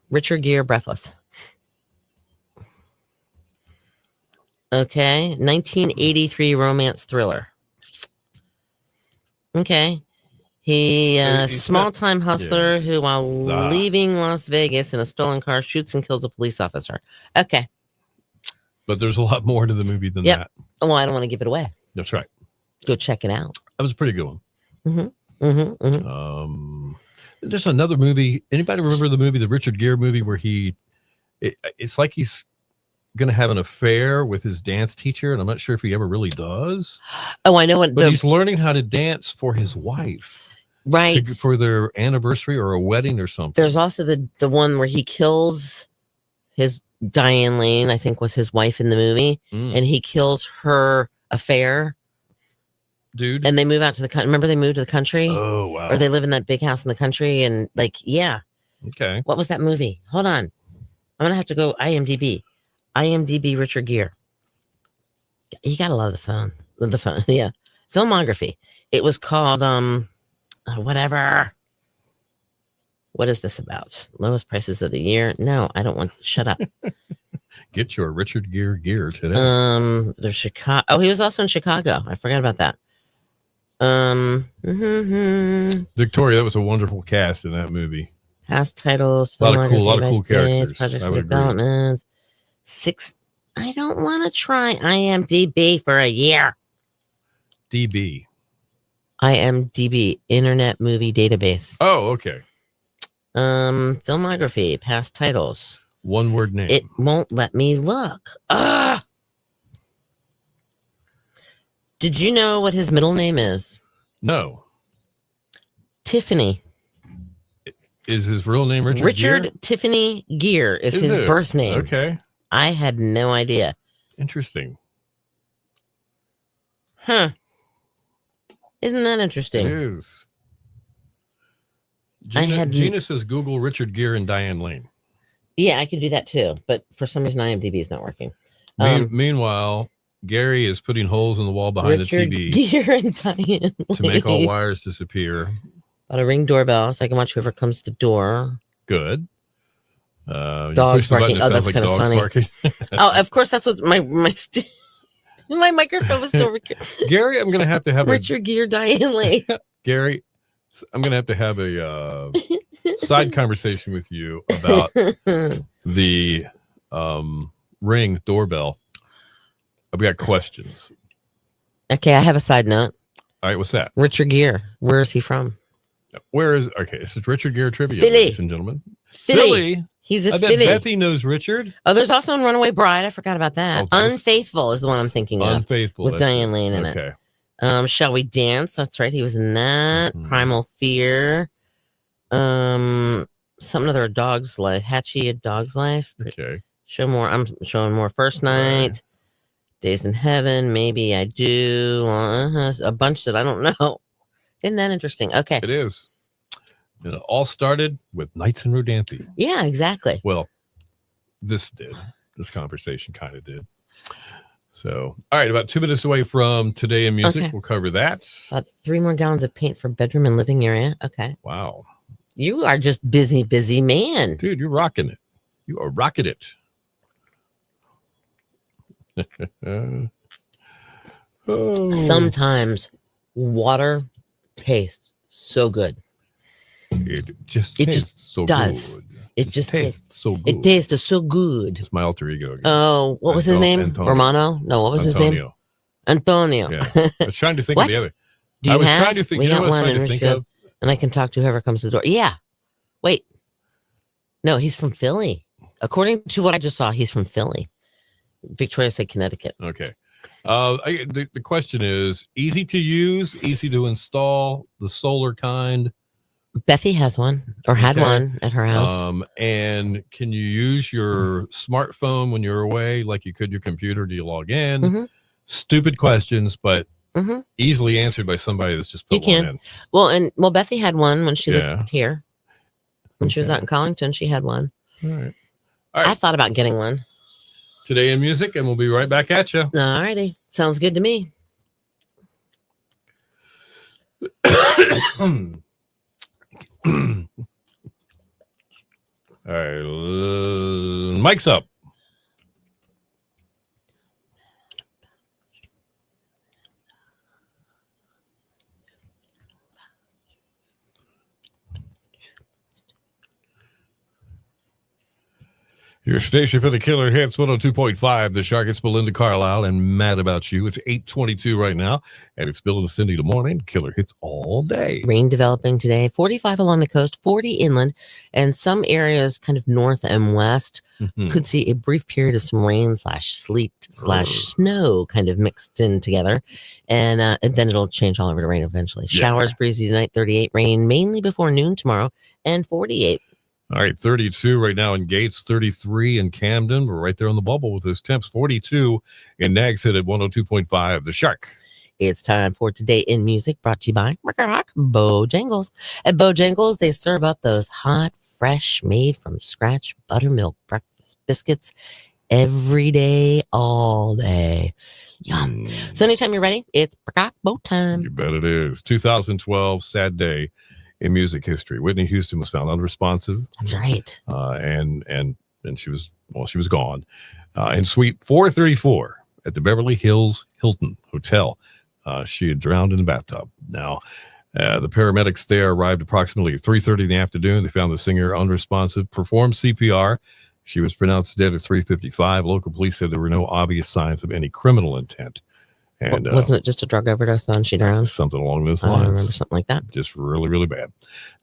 [SPEAKER 2] Richard Gere, Breathless. Okay. 1983 romance thriller. Okay. He
[SPEAKER 1] he's
[SPEAKER 2] small time hustler who while
[SPEAKER 1] Ah.
[SPEAKER 2] leaving Las Vegas in a stolen car shoots and kills a police officer. Okay.
[SPEAKER 1] But there's a lot more to the movie than
[SPEAKER 2] Yep.
[SPEAKER 1] that.
[SPEAKER 2] Oh, I don't want to give it away.
[SPEAKER 1] That's right.
[SPEAKER 2] Go check it out.
[SPEAKER 1] That was a pretty good one.
[SPEAKER 2] Mm-hmm.
[SPEAKER 1] There's another movie. Anybody remember the movie, the Richard Gere movie, where it's like he's going to have an affair with his dance teacher, and I'm not sure if he ever really does.
[SPEAKER 2] Oh, I know what
[SPEAKER 1] But he's learning how to dance for his wife,
[SPEAKER 2] right.
[SPEAKER 1] for their anniversary or a wedding or something.
[SPEAKER 2] There's also the one where he kills his Diane Lane, I think was his wife in the movie,
[SPEAKER 1] Mm.
[SPEAKER 2] and he kills her affair,
[SPEAKER 1] Dude.
[SPEAKER 2] and they move out to the country. Remember they moved to the country,
[SPEAKER 1] Oh wow.
[SPEAKER 2] or they live in that big house in the country, and like, yeah.
[SPEAKER 1] Okay.
[SPEAKER 2] What was that movie? Hold on, I'm gonna have to go IMDb. IMDb Richard Gere. You gotta love the phone. Yeah. Filmography. It was called whatever. What is this about? Lowest prices of the year? No, I don't want. Shut up.
[SPEAKER 1] Get your Richard Gere gear today.
[SPEAKER 2] There's Chicago. Oh, he was also in Chicago. I forgot about that.
[SPEAKER 1] Victoria, that was a wonderful cast in that movie.
[SPEAKER 2] Past titles.
[SPEAKER 1] A lot of cool
[SPEAKER 2] filmography by
[SPEAKER 1] characters.
[SPEAKER 2] states, projects
[SPEAKER 1] I
[SPEAKER 2] and
[SPEAKER 1] would agree.
[SPEAKER 2] developments. I don't want to try IMDb for a year.
[SPEAKER 1] DB.
[SPEAKER 2] IMDb, Internet Movie Database.
[SPEAKER 1] Oh, okay.
[SPEAKER 2] Filmography, past titles.
[SPEAKER 1] One word name.
[SPEAKER 2] It won't let me look. Ah! Did you know what his middle name is?
[SPEAKER 1] No.
[SPEAKER 2] Tiffany.
[SPEAKER 1] Is his real name Richard? Gere?
[SPEAKER 2] Tiffany Gere is his
[SPEAKER 1] it?
[SPEAKER 2] birth name.
[SPEAKER 1] Okay.
[SPEAKER 2] I had no idea.
[SPEAKER 1] Interesting.
[SPEAKER 2] Huh. Isn't that
[SPEAKER 1] It
[SPEAKER 2] interesting?
[SPEAKER 1] is.
[SPEAKER 2] I
[SPEAKER 1] Gina,
[SPEAKER 2] had-
[SPEAKER 1] Gina says Google Richard Gere and Diane Lane.
[SPEAKER 2] Yeah, I could do that too. But for some reason, IMDb is not working.
[SPEAKER 1] Meanwhile, Gary is putting holes in the wall behind
[SPEAKER 2] Richard
[SPEAKER 1] the TV
[SPEAKER 2] Gere and Diane
[SPEAKER 1] to make all
[SPEAKER 2] Lane.
[SPEAKER 1] wires disappear.
[SPEAKER 2] Bought a Ring doorbell so I can watch whoever comes to the door.
[SPEAKER 1] Good. You
[SPEAKER 2] Dogs
[SPEAKER 1] push the button,
[SPEAKER 2] barking.
[SPEAKER 1] it
[SPEAKER 2] Oh,
[SPEAKER 1] sounds
[SPEAKER 2] that's
[SPEAKER 1] like
[SPEAKER 2] kind of
[SPEAKER 1] dogs
[SPEAKER 2] funny.
[SPEAKER 1] barking.
[SPEAKER 2] Oh, of course, that's what my microphone was still
[SPEAKER 1] Gary, I'm going to have
[SPEAKER 2] Richard Gere, Diane Lane.
[SPEAKER 1] Gary, I'm going to have a side conversation with you about the Ring doorbell. I've got questions.
[SPEAKER 2] Okay, I have a side note.
[SPEAKER 1] All right, what's that?
[SPEAKER 2] Richard Gere. Where is he from?
[SPEAKER 1] Okay, this is Richard Gere trivia,
[SPEAKER 2] Philly.
[SPEAKER 1] ladies and gentlemen.
[SPEAKER 2] Philly. He's a
[SPEAKER 1] I bet
[SPEAKER 2] Philly.
[SPEAKER 1] Bethy knows Richard.
[SPEAKER 2] Oh, there's also in Runaway Bride. I forgot about that.
[SPEAKER 1] Okay.
[SPEAKER 2] Unfaithful is the one I'm thinking of.
[SPEAKER 1] Unfaithful.
[SPEAKER 2] With
[SPEAKER 1] that's
[SPEAKER 2] Diane Lane in it.
[SPEAKER 1] Okay.
[SPEAKER 2] Shall We Dance? That's right. He was in that.
[SPEAKER 1] Mhm.
[SPEAKER 2] Primal Fear. Something other, A Dog's Life. Hatchie, A Dog's Life.
[SPEAKER 1] Okay.
[SPEAKER 2] Show more. I'm showing more. First Night. Days in Heaven. Maybe I Do. A bunch that I don't know. Isn't that interesting? Okay.
[SPEAKER 1] It is. It all started with Nights in Rodanthe.
[SPEAKER 2] Yeah, exactly.
[SPEAKER 1] Well, this did. This conversation kind of did. So, all right, about 2 minutes away from Today in Music.
[SPEAKER 2] Okay.
[SPEAKER 1] We'll cover that.
[SPEAKER 2] About 3 more gallons of paint for bedroom and living area. Okay.
[SPEAKER 1] Wow.
[SPEAKER 2] You are just busy man.
[SPEAKER 1] Dude, you're rocking it. You are rocking it. Oh.
[SPEAKER 2] Sometimes water tastes so good.
[SPEAKER 1] It just
[SPEAKER 2] It
[SPEAKER 1] tastes
[SPEAKER 2] just
[SPEAKER 1] so
[SPEAKER 2] does.
[SPEAKER 1] good.
[SPEAKER 2] It just
[SPEAKER 1] tastes so good.
[SPEAKER 2] It tastes so good.
[SPEAKER 1] It's my alter ego. Again.
[SPEAKER 2] Oh, what was his name?
[SPEAKER 1] Antonio.
[SPEAKER 2] Romano? No, what was his name? Antonio.
[SPEAKER 1] Yeah. I was trying to think of
[SPEAKER 2] What?
[SPEAKER 1] the other.
[SPEAKER 2] Do you
[SPEAKER 1] I was
[SPEAKER 2] have?
[SPEAKER 1] trying to think.
[SPEAKER 2] We
[SPEAKER 1] You know
[SPEAKER 2] got
[SPEAKER 1] what I was
[SPEAKER 2] one
[SPEAKER 1] trying
[SPEAKER 2] in
[SPEAKER 1] to think
[SPEAKER 2] Richfield,
[SPEAKER 1] of?
[SPEAKER 2] and I can talk to whoever comes to the door. Yeah. Wait. No, he's from Philly. According to what I just saw, he's from Philly. Victoria said Connecticut.
[SPEAKER 1] Okay. The question is easy to use, easy to install, the solar kind.
[SPEAKER 2] Bethy has one or had
[SPEAKER 1] Okay.
[SPEAKER 2] one at her house.
[SPEAKER 1] And can you use your smartphone when you're away like you could your computer? Do you log in?
[SPEAKER 2] Mhm.
[SPEAKER 1] Stupid questions, but
[SPEAKER 2] Mhm.
[SPEAKER 1] easily answered by somebody that's just
[SPEAKER 2] You
[SPEAKER 1] put one
[SPEAKER 2] can.
[SPEAKER 1] in.
[SPEAKER 2] Well, Bethy had one when she
[SPEAKER 1] Yeah.
[SPEAKER 2] lived here. When she was
[SPEAKER 1] Okay.
[SPEAKER 2] out in Collington, she had one.
[SPEAKER 1] All right.
[SPEAKER 2] I thought about getting one.
[SPEAKER 1] Today in Music, and we'll be right back at you.
[SPEAKER 2] All righty. Sounds good to me.
[SPEAKER 1] All right, mic's up. Your station for the killer hits 102.5. The Shark. It's Belinda Carlisle and Mad About You. It's 8:22 right now, and it's Bill and Cindy in the morning. Killer hits all day.
[SPEAKER 2] Rain developing today, 45 along the coast, 40 inland, and some areas kind of north and west
[SPEAKER 1] Mhm.
[SPEAKER 2] could see a brief period of some rain / sleet / snow kind of mixed in together. And then it'll change all over to rain eventually.
[SPEAKER 1] Yeah.
[SPEAKER 2] Showers breezy tonight, 38, rain mainly before noon tomorrow, and 48.
[SPEAKER 1] All right, 32 right now in Gates, 33 in Camden. We're right there on the bubble with those temps. 42 in Nags Head at 102.5. The Shark.
[SPEAKER 2] It's time for Today in Music, brought to you by Bojangles. At Bojangles, they serve up those hot, fresh, made from scratch buttermilk breakfast biscuits every day, all day. Yum. So anytime you're ready, it's Bo time.
[SPEAKER 1] You bet it is. 2012, sad day in music history. Whitney Houston was found unresponsive.
[SPEAKER 2] That's right.
[SPEAKER 1] And she was gone. In suite 434 at the Beverly Hills Hilton Hotel, she had drowned in the bathtub. Now, the paramedics there arrived approximately 3:30 in the afternoon. They found the singer unresponsive, performed CPR. She was pronounced dead at 3:55. Local police said there were no obvious signs of any criminal intent. And
[SPEAKER 2] Wasn't it just a drug overdose then she drowned?
[SPEAKER 1] something along those
[SPEAKER 2] I
[SPEAKER 1] lines.
[SPEAKER 2] remember something like that.
[SPEAKER 1] Just really, really bad.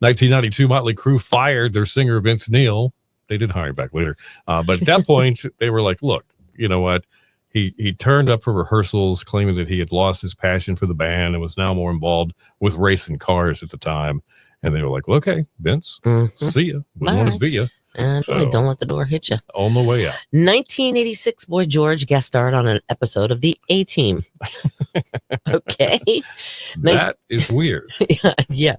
[SPEAKER 1] 1992, Motley Crue fired their singer Vince Neil. They did hire him back later. But at that point, they were like, look, you know what? He turned up for rehearsals, claiming that he had lost his passion for the band and was now more involved with racing cars at the time. And they were like, well, okay, Vince,
[SPEAKER 2] Mhm.
[SPEAKER 1] see ya. We want to
[SPEAKER 2] Bye.
[SPEAKER 1] be ya.
[SPEAKER 2] And
[SPEAKER 1] So-
[SPEAKER 2] don't let the door hit you.
[SPEAKER 1] On the way out.
[SPEAKER 2] 1986, Boy George guest starred on an episode of The A-Team. Okay.
[SPEAKER 1] That is weird.
[SPEAKER 2] Yeah.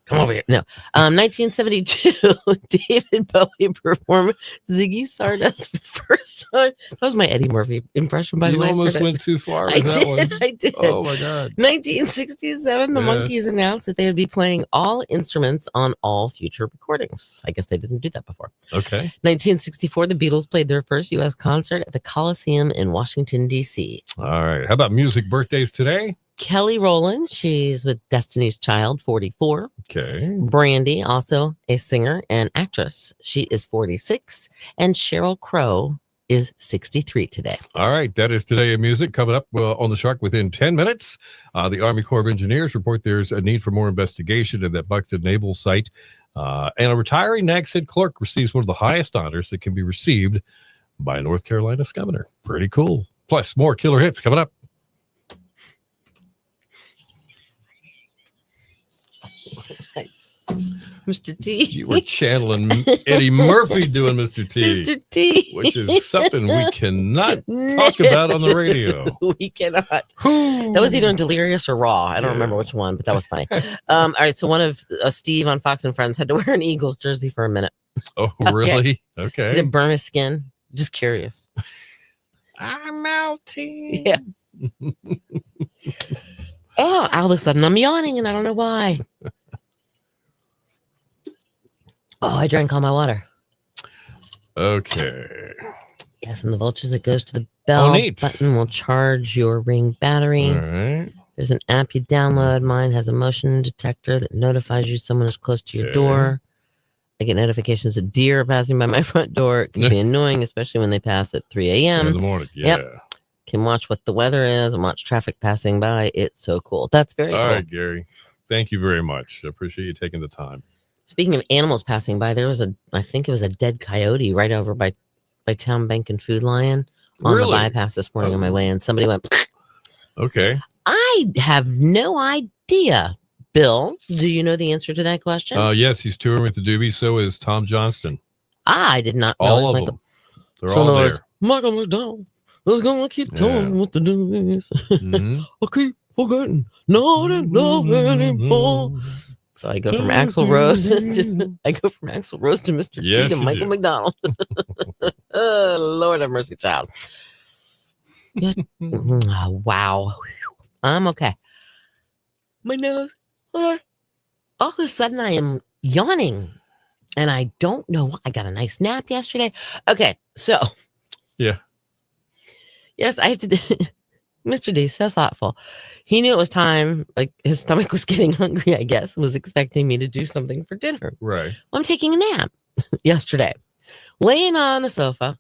[SPEAKER 2] Come over here. No. 1972, David Bowie performed Ziggy Stardust for the first time. That was my Eddie Murphy impression, by the
[SPEAKER 1] You
[SPEAKER 2] way.
[SPEAKER 1] almost went too far
[SPEAKER 2] I
[SPEAKER 1] with that
[SPEAKER 2] did.
[SPEAKER 1] one.
[SPEAKER 2] I did.
[SPEAKER 1] Oh my God.
[SPEAKER 2] 1967, the
[SPEAKER 1] Yeah.
[SPEAKER 2] Monkees announced that they would be playing all instruments on all future recordings. I guess they didn't do that before.
[SPEAKER 1] Okay.
[SPEAKER 2] 1964, the Beatles played their first U.S. concert at the Coliseum in Washington, D.C.
[SPEAKER 1] All right. How about music birthdays today?
[SPEAKER 2] Kelly Rowland, she's with Destiny's Child, 44.
[SPEAKER 1] Okay.
[SPEAKER 2] Brandy, also a singer and actress. She is 46. And Sheryl Crow is 63 today.
[SPEAKER 1] All right. That is today in music. Coming up on the Shark within 10 minutes. The Army Corps of Engineers report there's a need for more investigation in that Buxton Naval site. And a retiring NAG's head clerk receives one of the highest honors that can be received by North Carolina's governor. Pretty cool. Plus, more killer hits coming up.
[SPEAKER 2] Mr. T.
[SPEAKER 1] You were channeling Eddie Murphy doing Mr. T,
[SPEAKER 2] Mr. T.
[SPEAKER 1] which is something we cannot talk about on the radio.
[SPEAKER 2] We cannot. That was either in Delirious or Raw. I don't remember which one, but that was funny. All right. So one of Steve on Fox and Friends had to wear an Eagles jersey for a minute.
[SPEAKER 1] Oh, really? Okay.
[SPEAKER 2] Did it burn his skin? Just curious.
[SPEAKER 1] I'm melting.
[SPEAKER 2] Yeah. Oh, all of a sudden I'm yawning and I don't know why. Oh, I drank all my water.
[SPEAKER 1] Okay.
[SPEAKER 2] Yes, and the vultures, it goes to the bell
[SPEAKER 1] neat.
[SPEAKER 2] button, will charge your Ring battery.
[SPEAKER 1] All right.
[SPEAKER 2] There's an app you download. Mine has a motion detector that notifies you someone is close to your
[SPEAKER 1] Okay.
[SPEAKER 2] door. I get notifications of deer passing by my front door. It can be annoying, especially when they pass at 3
[SPEAKER 1] In
[SPEAKER 2] a.m.
[SPEAKER 1] the morning. Yeah.
[SPEAKER 2] Can watch what the weather is and watch traffic passing by. It's so cool. That's very
[SPEAKER 1] All
[SPEAKER 2] cool.
[SPEAKER 1] right, Gary. Thank you very much. I appreciate you taking the time.
[SPEAKER 2] Speaking of animals passing by, there was I think it was a dead coyote right over by Town Bank and Food Lion on
[SPEAKER 1] Really?
[SPEAKER 2] the bypass this morning on my way in. Somebody went,
[SPEAKER 1] Okay.
[SPEAKER 2] I have no idea. Bill, do you know the answer to that question?
[SPEAKER 1] Yes, he's touring with the Doobies. So is Tom Johnston.
[SPEAKER 2] I did not know.
[SPEAKER 1] All
[SPEAKER 2] It's
[SPEAKER 1] of
[SPEAKER 2] Michael-
[SPEAKER 1] them. They're
[SPEAKER 2] So in
[SPEAKER 1] all
[SPEAKER 2] other
[SPEAKER 1] there.
[SPEAKER 2] words, Michael McDonald is gonna keep touring with the news.
[SPEAKER 1] Mhm.
[SPEAKER 2] I keep forgetting not in love anymore. So I go from Axl Rose to Mr.
[SPEAKER 1] Yes,
[SPEAKER 2] T to
[SPEAKER 1] you
[SPEAKER 2] Michael
[SPEAKER 1] do.
[SPEAKER 2] McDonald. Oh, Lord have mercy, child. Yeah. Oh, wow. I'm okay. My nose. All of a sudden I am yawning. And I don't know why. I got a nice nap yesterday. Okay, so.
[SPEAKER 1] Yeah.
[SPEAKER 2] Yes, I have to do. Mr. D, so thoughtful. He knew it was time. Like his stomach was getting hungry, I guess, and was expecting me to do something for dinner.
[SPEAKER 1] Right.
[SPEAKER 2] Well, I'm taking a nap yesterday, laying on the sofa,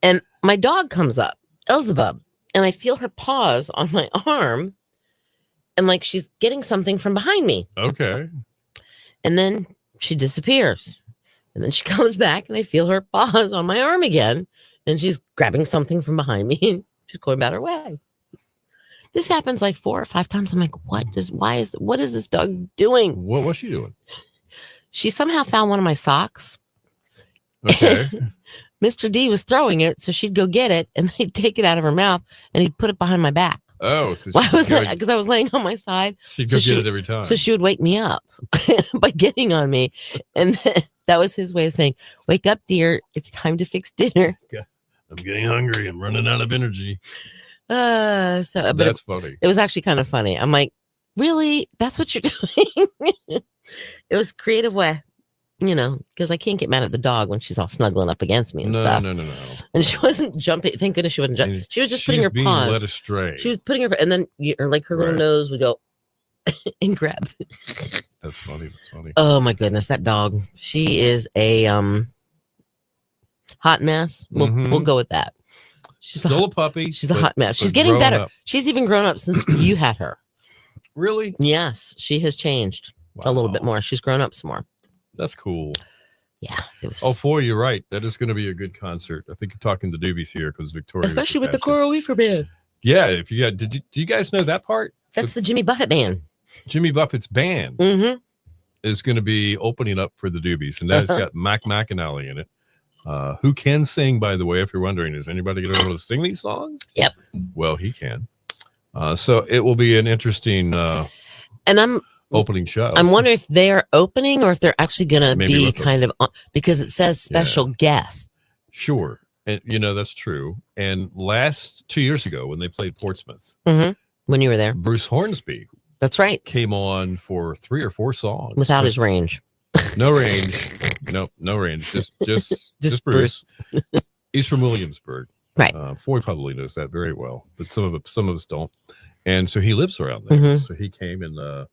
[SPEAKER 2] and my dog comes up, Elzebub, and I feel her paws on my arm, and like she's getting something from behind me.
[SPEAKER 1] Okay.
[SPEAKER 2] And then she disappears. And then she comes back and I feel her paws on my arm again. And she's grabbing something from behind me and she's going about her way. This happens like 4 or 5 times. I'm like, what is this dog doing?
[SPEAKER 1] What was she doing?
[SPEAKER 2] She somehow found one of my socks.
[SPEAKER 1] Okay.
[SPEAKER 2] Mr. D was throwing it, so she'd go get it and he'd take it out of her mouth and he'd put it behind my back.
[SPEAKER 1] Oh, so
[SPEAKER 2] Why was that? Because I was laying on my side.
[SPEAKER 1] she'd
[SPEAKER 2] so
[SPEAKER 1] go
[SPEAKER 2] she-
[SPEAKER 1] get it every time.
[SPEAKER 2] So she would wake me up by getting on me. And then that was his way of saying, wake up, dear. It's time to fix dinner.
[SPEAKER 1] I'm getting hungry. I'm running out of energy.
[SPEAKER 2] But
[SPEAKER 1] That's funny.
[SPEAKER 2] it was actually kind of funny. I'm like, really? That's what you're doing? It was a creative way, because I can't get mad at the dog when she's all snuggling up against me and
[SPEAKER 1] No.
[SPEAKER 2] stuff.
[SPEAKER 1] No.
[SPEAKER 2] And she wasn't jumping. Thank goodness she wasn't jumping.
[SPEAKER 1] And
[SPEAKER 2] She was just putting
[SPEAKER 1] she's
[SPEAKER 2] her
[SPEAKER 1] being
[SPEAKER 2] paws.
[SPEAKER 1] led astray.
[SPEAKER 2] She was putting her, and then her little
[SPEAKER 1] Right.
[SPEAKER 2] nose would go and grab.
[SPEAKER 1] That's funny. That's funny.
[SPEAKER 2] Oh my goodness, that dog. She is a hot mess. We'll
[SPEAKER 1] Mhm.
[SPEAKER 2] go with that. She's
[SPEAKER 1] Still
[SPEAKER 2] a,
[SPEAKER 1] a puppy.
[SPEAKER 2] she's a
[SPEAKER 1] but-
[SPEAKER 2] hot mess. She's
[SPEAKER 1] but
[SPEAKER 2] getting
[SPEAKER 1] grown
[SPEAKER 2] better.
[SPEAKER 1] up.
[SPEAKER 2] She's even grown up since you had her.
[SPEAKER 1] Really?
[SPEAKER 2] Yes, she has changed a little bit
[SPEAKER 1] Wow.
[SPEAKER 2] more. She's grown up some more.
[SPEAKER 1] That's cool.
[SPEAKER 2] Yeah, it was,
[SPEAKER 1] Oh, four, you're right. That is going to be a good concert. I think you're talking to Doobies here because Victoria. was
[SPEAKER 2] especially with the
[SPEAKER 1] passing.
[SPEAKER 2] Coral Reefer Band.
[SPEAKER 1] Yeah, if you got, do you guys know that part?
[SPEAKER 2] That's the Jimmy Buffett Band.
[SPEAKER 1] Jimmy Buffett's band
[SPEAKER 2] Mm-hmm.
[SPEAKER 1] is going to be opening up for the Doobies, and that has got Mac McAnally in it. Who can sing, by the way, if you're wondering, is anybody going to be able to sing these songs?
[SPEAKER 2] Yep.
[SPEAKER 1] Well, he can. So it will be an interesting
[SPEAKER 2] And I'm
[SPEAKER 1] opening show.
[SPEAKER 2] I'm wondering if they're opening or if they're actually going to
[SPEAKER 1] Maybe
[SPEAKER 2] be
[SPEAKER 1] with them.
[SPEAKER 2] kind of because it says special guest.
[SPEAKER 1] Sure. And that's true. And 2 years ago when they played Portsmouth,
[SPEAKER 2] When you were there.
[SPEAKER 1] Bruce Hornsby
[SPEAKER 2] That's right.
[SPEAKER 1] came on for 3 or 4 songs
[SPEAKER 2] Without his range.
[SPEAKER 1] no range. No range. Just Bruce. He's from Williamsburg.
[SPEAKER 2] Right.
[SPEAKER 1] Floyd probably knows that very well, but some of us don't. And so he lives around there. So he came and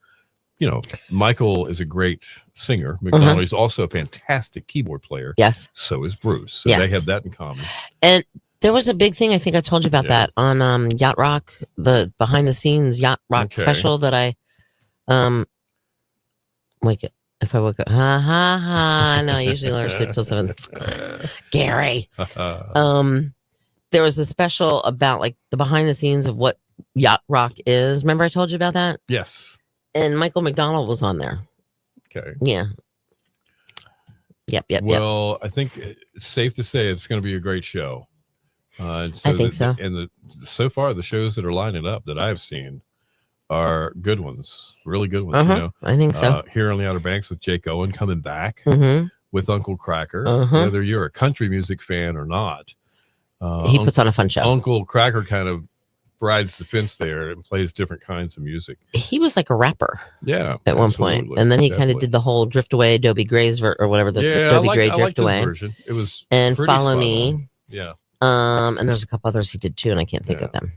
[SPEAKER 1] Michael is a great singer. McDonald is also a fantastic keyboard player.
[SPEAKER 2] Yes.
[SPEAKER 1] So is Bruce. So
[SPEAKER 2] Yes.
[SPEAKER 1] they have that in common.
[SPEAKER 2] And there was a big thing, I think I told you about that on Yacht Rock, the behind the scenes Yacht Rock special that I if I woke up, no, I usually let her sleep till 7. Gary. There was a special about like the behind the scenes of what Yacht Rock is. Remember I told you about that?
[SPEAKER 1] Yes.
[SPEAKER 2] And Michael McDonald was on there.
[SPEAKER 1] Okay.
[SPEAKER 2] Yeah. Yep.
[SPEAKER 1] Well, I think it's safe to say it's going to be a great show.
[SPEAKER 2] I think so.
[SPEAKER 1] And so far, the shows that are lining up that I've seen are good ones, really good ones.
[SPEAKER 2] I think so.
[SPEAKER 1] Here on the Outer Banks with Jake Owen coming back with Uncle Cracker. Whether you're a country music fan or not,
[SPEAKER 2] he puts on a fun show.
[SPEAKER 1] Uncle Cracker kind of rides the fence there and plays different kinds of music.
[SPEAKER 2] He was like a rapper.
[SPEAKER 1] Yeah.
[SPEAKER 2] At one point. And then he kind of did the whole Drift Away, Dobie Gray's or whatever the Dobie Gray Drift Away
[SPEAKER 1] version. It was
[SPEAKER 2] and Follow Me.
[SPEAKER 1] Yeah.
[SPEAKER 2] And there's a couple others he did too, and I can't think of them.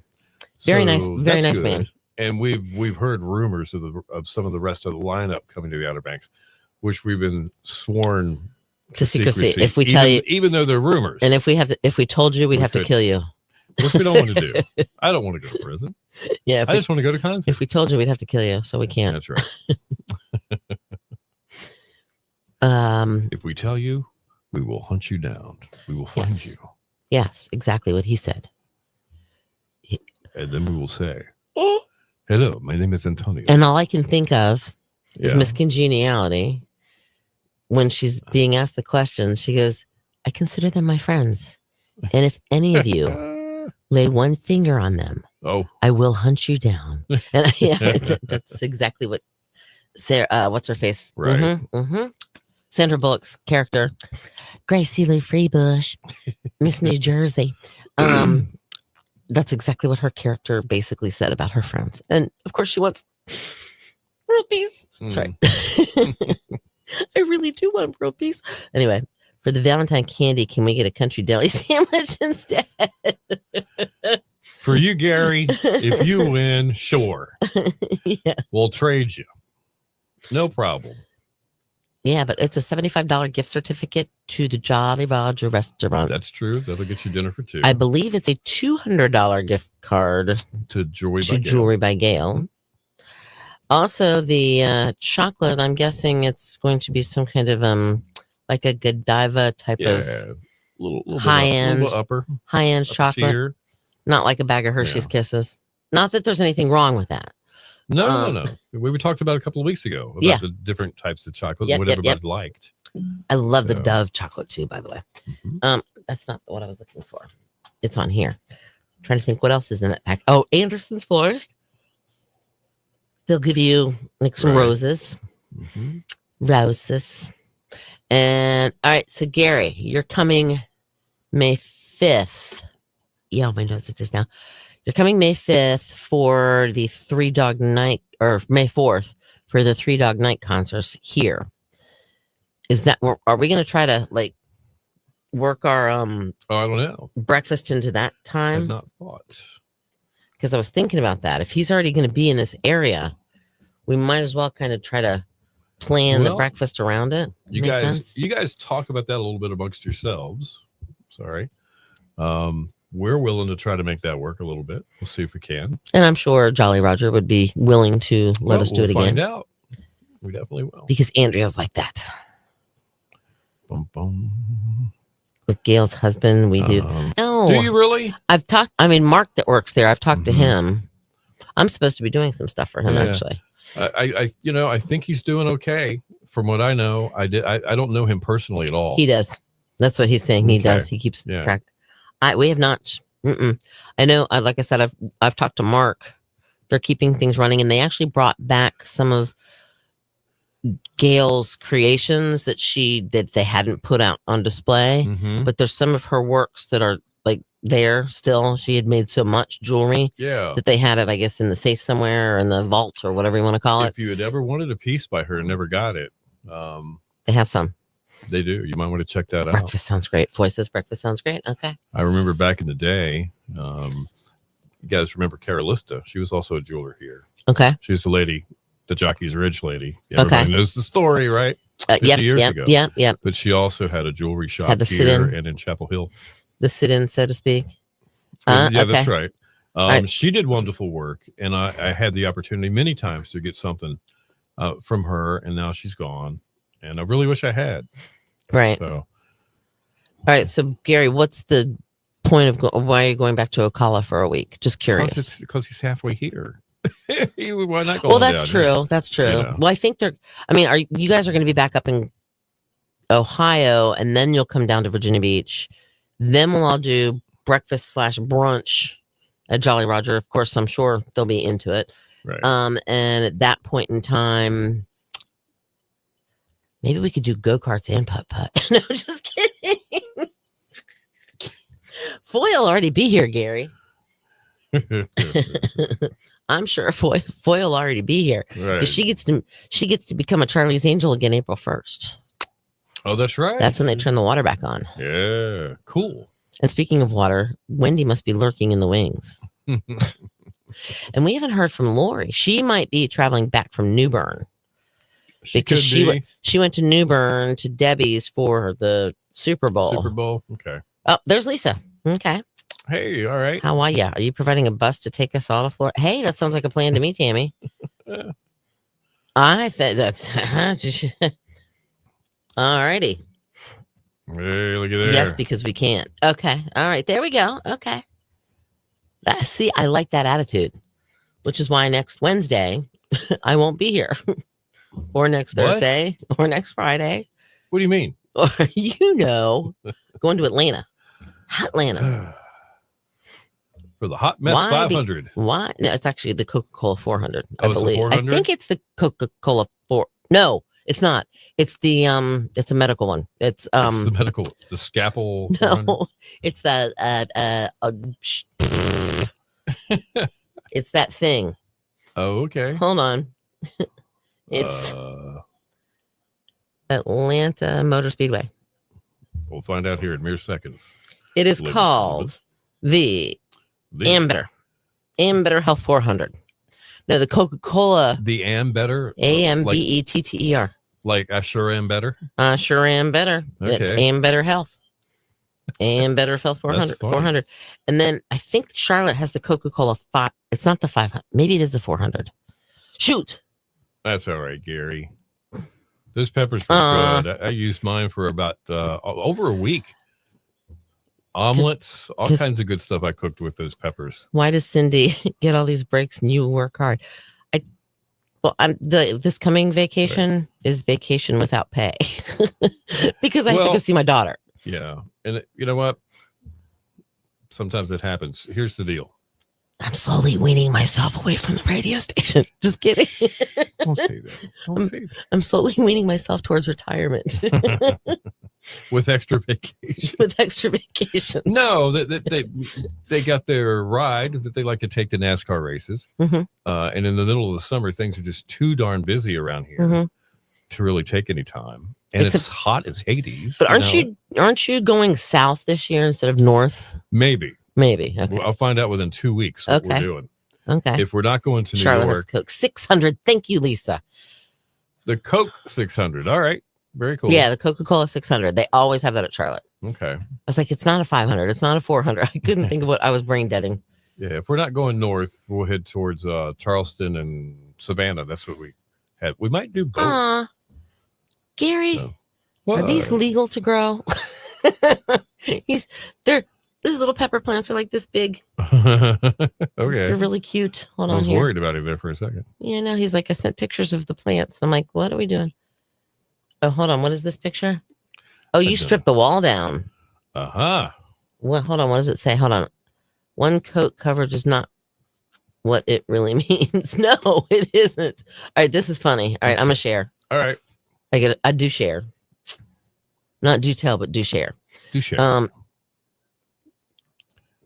[SPEAKER 2] Very nice man.
[SPEAKER 1] And we've heard rumors of some of the rest of the lineup coming to the Outer Banks, which we've been sworn
[SPEAKER 2] to secrecy. If we tell you,
[SPEAKER 1] even though they're rumors,
[SPEAKER 2] and if we told you, we'd have to kill you.
[SPEAKER 1] Which we don't want to do. I don't want to go to prison.
[SPEAKER 2] Yeah,
[SPEAKER 1] I just want to go to concerts.
[SPEAKER 2] If we told you, we'd have to kill you, so we can't.
[SPEAKER 1] That's right. If we tell you, we will hunt you down. We will find you.
[SPEAKER 2] Yes, exactly what he said.
[SPEAKER 1] And then we will say, hello, my name is Antonio.
[SPEAKER 2] And all I can think of is Miss Congeniality. When she's being asked the question, she goes, I consider them my friends. And if any of you lay one finger on them, I will hunt you down. And that's exactly what Sarah, what's her face?
[SPEAKER 1] Right.
[SPEAKER 2] Sandra Bullock's character, Gracie Lou Freebush, Miss New Jersey. That's exactly what her character basically said about her friends. And of course she wants world peace. Sorry. I really do want world peace. Anyway, for the Valentine candy, can we get a country deli sandwich instead?
[SPEAKER 1] For you, Gary, if you win, sure. We'll trade you. No problem.
[SPEAKER 2] Yeah, but it's a $75 gift certificate to the Jolly Roger restaurant.
[SPEAKER 1] That's true. That'll get you dinner for 2.
[SPEAKER 2] I believe it's a $200 gift card
[SPEAKER 1] to
[SPEAKER 2] Jewelry by Gail. Also, the chocolate, I'm guessing it's going to be some kind of like a Godiva type of
[SPEAKER 1] little
[SPEAKER 2] high-end
[SPEAKER 1] upper
[SPEAKER 2] chocolate.
[SPEAKER 1] Tier.
[SPEAKER 2] Not like a bag of Hershey's Kisses. Not that there's anything wrong with that.
[SPEAKER 1] No. We talked about a couple of weeks ago about the different types of chocolate and what everybody liked.
[SPEAKER 2] I love the Dove chocolate too, by the way. That's not what I was looking for. It's on here. I'm trying to think what else is in that pack. Oh, Anderson's Florist. They'll give you like some roses. Roses. And all right, so Gary, you're coming May 5th. Yeah, my notes it is now. You're coming May 5th for the Three Dog Night, or May 4th for the Three Dog Night concerts here. Is that, are we going to try to like work our
[SPEAKER 1] I don't know,
[SPEAKER 2] breakfast into that time?
[SPEAKER 1] I've not thought.
[SPEAKER 2] Because I was thinking about that. If he's already going to be in this area, we might as well kind of try to plan the breakfast around it.
[SPEAKER 1] You guys talk about that a little bit amongst yourselves. Sorry. We're willing to try to make that work a little bit. We'll see if we can.
[SPEAKER 2] And I'm sure Jolly Roger would be willing to let us do it again.
[SPEAKER 1] Find out. We definitely will.
[SPEAKER 2] Because Andrea's like that.
[SPEAKER 1] Bum, bum.
[SPEAKER 2] With Gail's husband, we do. No.
[SPEAKER 1] Do you really?
[SPEAKER 2] I've talked, Mark that works there, I've talked to him. I'm supposed to be doing some stuff for him, actually.
[SPEAKER 1] I think he's doing okay. From what I know, I don't know him personally at all.
[SPEAKER 2] He does. That's what he's saying. He does. He keeps track. We have not. I know. Like I said, I've talked to Mark. They're keeping things running, and they actually brought back some of Gail's creations that they hadn't put out on display,
[SPEAKER 1] Mhm.
[SPEAKER 2] but there's some of her works that are like there still. She had made so much jewelry
[SPEAKER 1] Yeah.
[SPEAKER 2] that they had it, I guess, in the safe somewhere or in the vault or whatever you want to call it.
[SPEAKER 1] If you had ever wanted a piece by her and never got it,
[SPEAKER 2] They have some.
[SPEAKER 1] they do. You might want to check that out.
[SPEAKER 2] Breakfast sounds great. Foy says breakfast sounds great. Okay.
[SPEAKER 1] I remember back in the day, you guys remember Carolista? She was also a jeweler here.
[SPEAKER 2] Okay.
[SPEAKER 1] She was the lady, the Jockey's Ridge lady.
[SPEAKER 2] Okay.
[SPEAKER 1] Everybody knows the story, right? 50 years ago.
[SPEAKER 2] Yep.
[SPEAKER 1] But she also had a jewelry shop
[SPEAKER 2] Had the
[SPEAKER 1] here
[SPEAKER 2] sit-in.
[SPEAKER 1] and in Chapel Hill.
[SPEAKER 2] The sit-in, so to speak.
[SPEAKER 1] Yeah,
[SPEAKER 2] Okay.
[SPEAKER 1] that's right.
[SPEAKER 2] Right.
[SPEAKER 1] She did wonderful work, and I had the opportunity many times to get something from her, and now she's gone. And I really wish I had.
[SPEAKER 2] Right.
[SPEAKER 1] So
[SPEAKER 2] All right. So, Gary, what's the point of why are you going back to Ocala for a week? Just curious.
[SPEAKER 1] because he's halfway here. Why not go?
[SPEAKER 2] Well, that's true. That's true.
[SPEAKER 1] You know.
[SPEAKER 2] Well, I think you guys are going to be back up in Ohio, and then you'll come down to Virginia Beach. Then we'll all do breakfast / brunch at Jolly Roger. Of course, I'm sure they'll be into it.
[SPEAKER 1] Right.
[SPEAKER 2] And at that point in time, maybe we could do go-karts and putt-putt. No, just kidding. Foy will already be here, Gary. I'm sure Foy will already be here.
[SPEAKER 1] Right.
[SPEAKER 2] 'Cause she gets to become a Charlie's Angel again April 1st.
[SPEAKER 1] Oh, that's right.
[SPEAKER 2] That's when they turn the water back on.
[SPEAKER 1] Yeah. Cool.
[SPEAKER 2] And speaking of water, Wendy must be lurking in the wings. And we haven't heard from Lori. She might be traveling back from New Bern because she went to New Bern to Debbie's for the Super Bowl.
[SPEAKER 1] Super Bowl. Okay.
[SPEAKER 2] Oh, there's Lisa. Okay.
[SPEAKER 1] Hey, all right.
[SPEAKER 2] How are you? Are you providing a bus to take us all to Florida? Hey, that sounds like a plan to me, Tammy. I think that's all righty.
[SPEAKER 1] Hey, look at there.
[SPEAKER 2] Yes, because we can't. Okay. All right. There we go. Okay. See, I like that attitude, which is why next Wednesday I won't be here, or next
[SPEAKER 1] What?
[SPEAKER 2] Thursday, or next Friday,
[SPEAKER 1] What do you mean?
[SPEAKER 2] or going to Atlanta, Atlanta.
[SPEAKER 1] For the Hot Mess
[SPEAKER 2] Why be-
[SPEAKER 1] 500.
[SPEAKER 2] Why? No, it's actually the Coca-Cola 400. I
[SPEAKER 1] Oh, it's the
[SPEAKER 2] believe.
[SPEAKER 1] 400?
[SPEAKER 2] I think it's the Coca-Cola 4. No, it's not. It's the it's a medical one. It's
[SPEAKER 1] It's the medical, the Scalpel 400.
[SPEAKER 2] no, it's the it's that thing.
[SPEAKER 1] Oh, okay.
[SPEAKER 2] Hold on. It's Atlanta Motor Speedway.
[SPEAKER 1] We'll find out here in mere seconds.
[SPEAKER 2] It is
[SPEAKER 1] Ladies and
[SPEAKER 2] called the
[SPEAKER 1] The
[SPEAKER 2] Ambetter Health 400. No, the Coca-Cola
[SPEAKER 1] the Am Better.
[SPEAKER 2] AMBETTER.
[SPEAKER 1] Like I sure am better.
[SPEAKER 2] Sure am better. It's
[SPEAKER 1] Okay.
[SPEAKER 2] Ambetter Health. Ambetter Health 400.
[SPEAKER 1] That's funny.
[SPEAKER 2] 400. And then I think Charlotte has the Coca-Cola 5. It's not the 500. Maybe it is the 400. Shoot.
[SPEAKER 1] That's all right, Gary. Those peppers were good. I used mine for about over a week. Omelets, all
[SPEAKER 2] 'cause-
[SPEAKER 1] kinds of good stuff I cooked with those peppers.
[SPEAKER 2] Why does Cindy get all these breaks and you work hard? This coming vacation is vacation without pay because I have to go see my daughter.
[SPEAKER 1] Yeah. And you know what? Sometimes it happens. Here's the deal.
[SPEAKER 2] I'm slowly weaning myself away from the radio station. Just kidding.
[SPEAKER 1] Don't say that. Don't say
[SPEAKER 2] I'm slowly weaning myself towards retirement
[SPEAKER 1] that. With extra vacation.
[SPEAKER 2] with extra vacations.
[SPEAKER 1] No, they got their ride that they like to take to NASCAR races.
[SPEAKER 2] Mhm.
[SPEAKER 1] And in the middle of the summer, things are just too darn busy around here
[SPEAKER 2] Mhm.
[SPEAKER 1] to really take any time. And
[SPEAKER 2] Except-
[SPEAKER 1] it's hot as Hades.
[SPEAKER 2] But aren't you going south this year instead of north?
[SPEAKER 1] Maybe.
[SPEAKER 2] Maybe. Okay.
[SPEAKER 1] I'll find out within 2 weeks what
[SPEAKER 2] Okay.
[SPEAKER 1] we're doing.
[SPEAKER 2] Okay.
[SPEAKER 1] If we're not going to New
[SPEAKER 2] Charlotte has
[SPEAKER 1] York,
[SPEAKER 2] Coke 600. Thank you, Lisa.
[SPEAKER 1] the Coke 600. All right. Very cool.
[SPEAKER 2] Yeah, the Coca-Cola 600. They always have that at Charlotte.
[SPEAKER 1] Okay.
[SPEAKER 2] I was like, it's not a 500. It's not a 400. I couldn't think of what I was brain deading.
[SPEAKER 1] Yeah. If we're not going north, we'll head towards Charleston and Savannah. That's what we had. We might do both.
[SPEAKER 2] Aw. Gary,
[SPEAKER 1] So,
[SPEAKER 2] are these
[SPEAKER 1] what?
[SPEAKER 2] legal to grow? These little pepper plants are like this big.
[SPEAKER 1] Okay.
[SPEAKER 2] They're really cute. Hold
[SPEAKER 1] I
[SPEAKER 2] on
[SPEAKER 1] was
[SPEAKER 2] here.
[SPEAKER 1] worried about him there for a second.
[SPEAKER 2] Yeah, no, he's like, I sent pictures of the plants. And I'm like, what are we doing? Oh, hold on. What is this picture? Oh, you
[SPEAKER 1] don't
[SPEAKER 2] stripped the wall down.
[SPEAKER 1] Uh-huh.
[SPEAKER 2] Well, hold on. What does it say? Hold on. One coat coverage is not what it really means. No, it isn't. All right, this is funny. All right, I'm gonna share.
[SPEAKER 1] All right.
[SPEAKER 2] I do share. Not do tell, but do share.
[SPEAKER 1] Do share.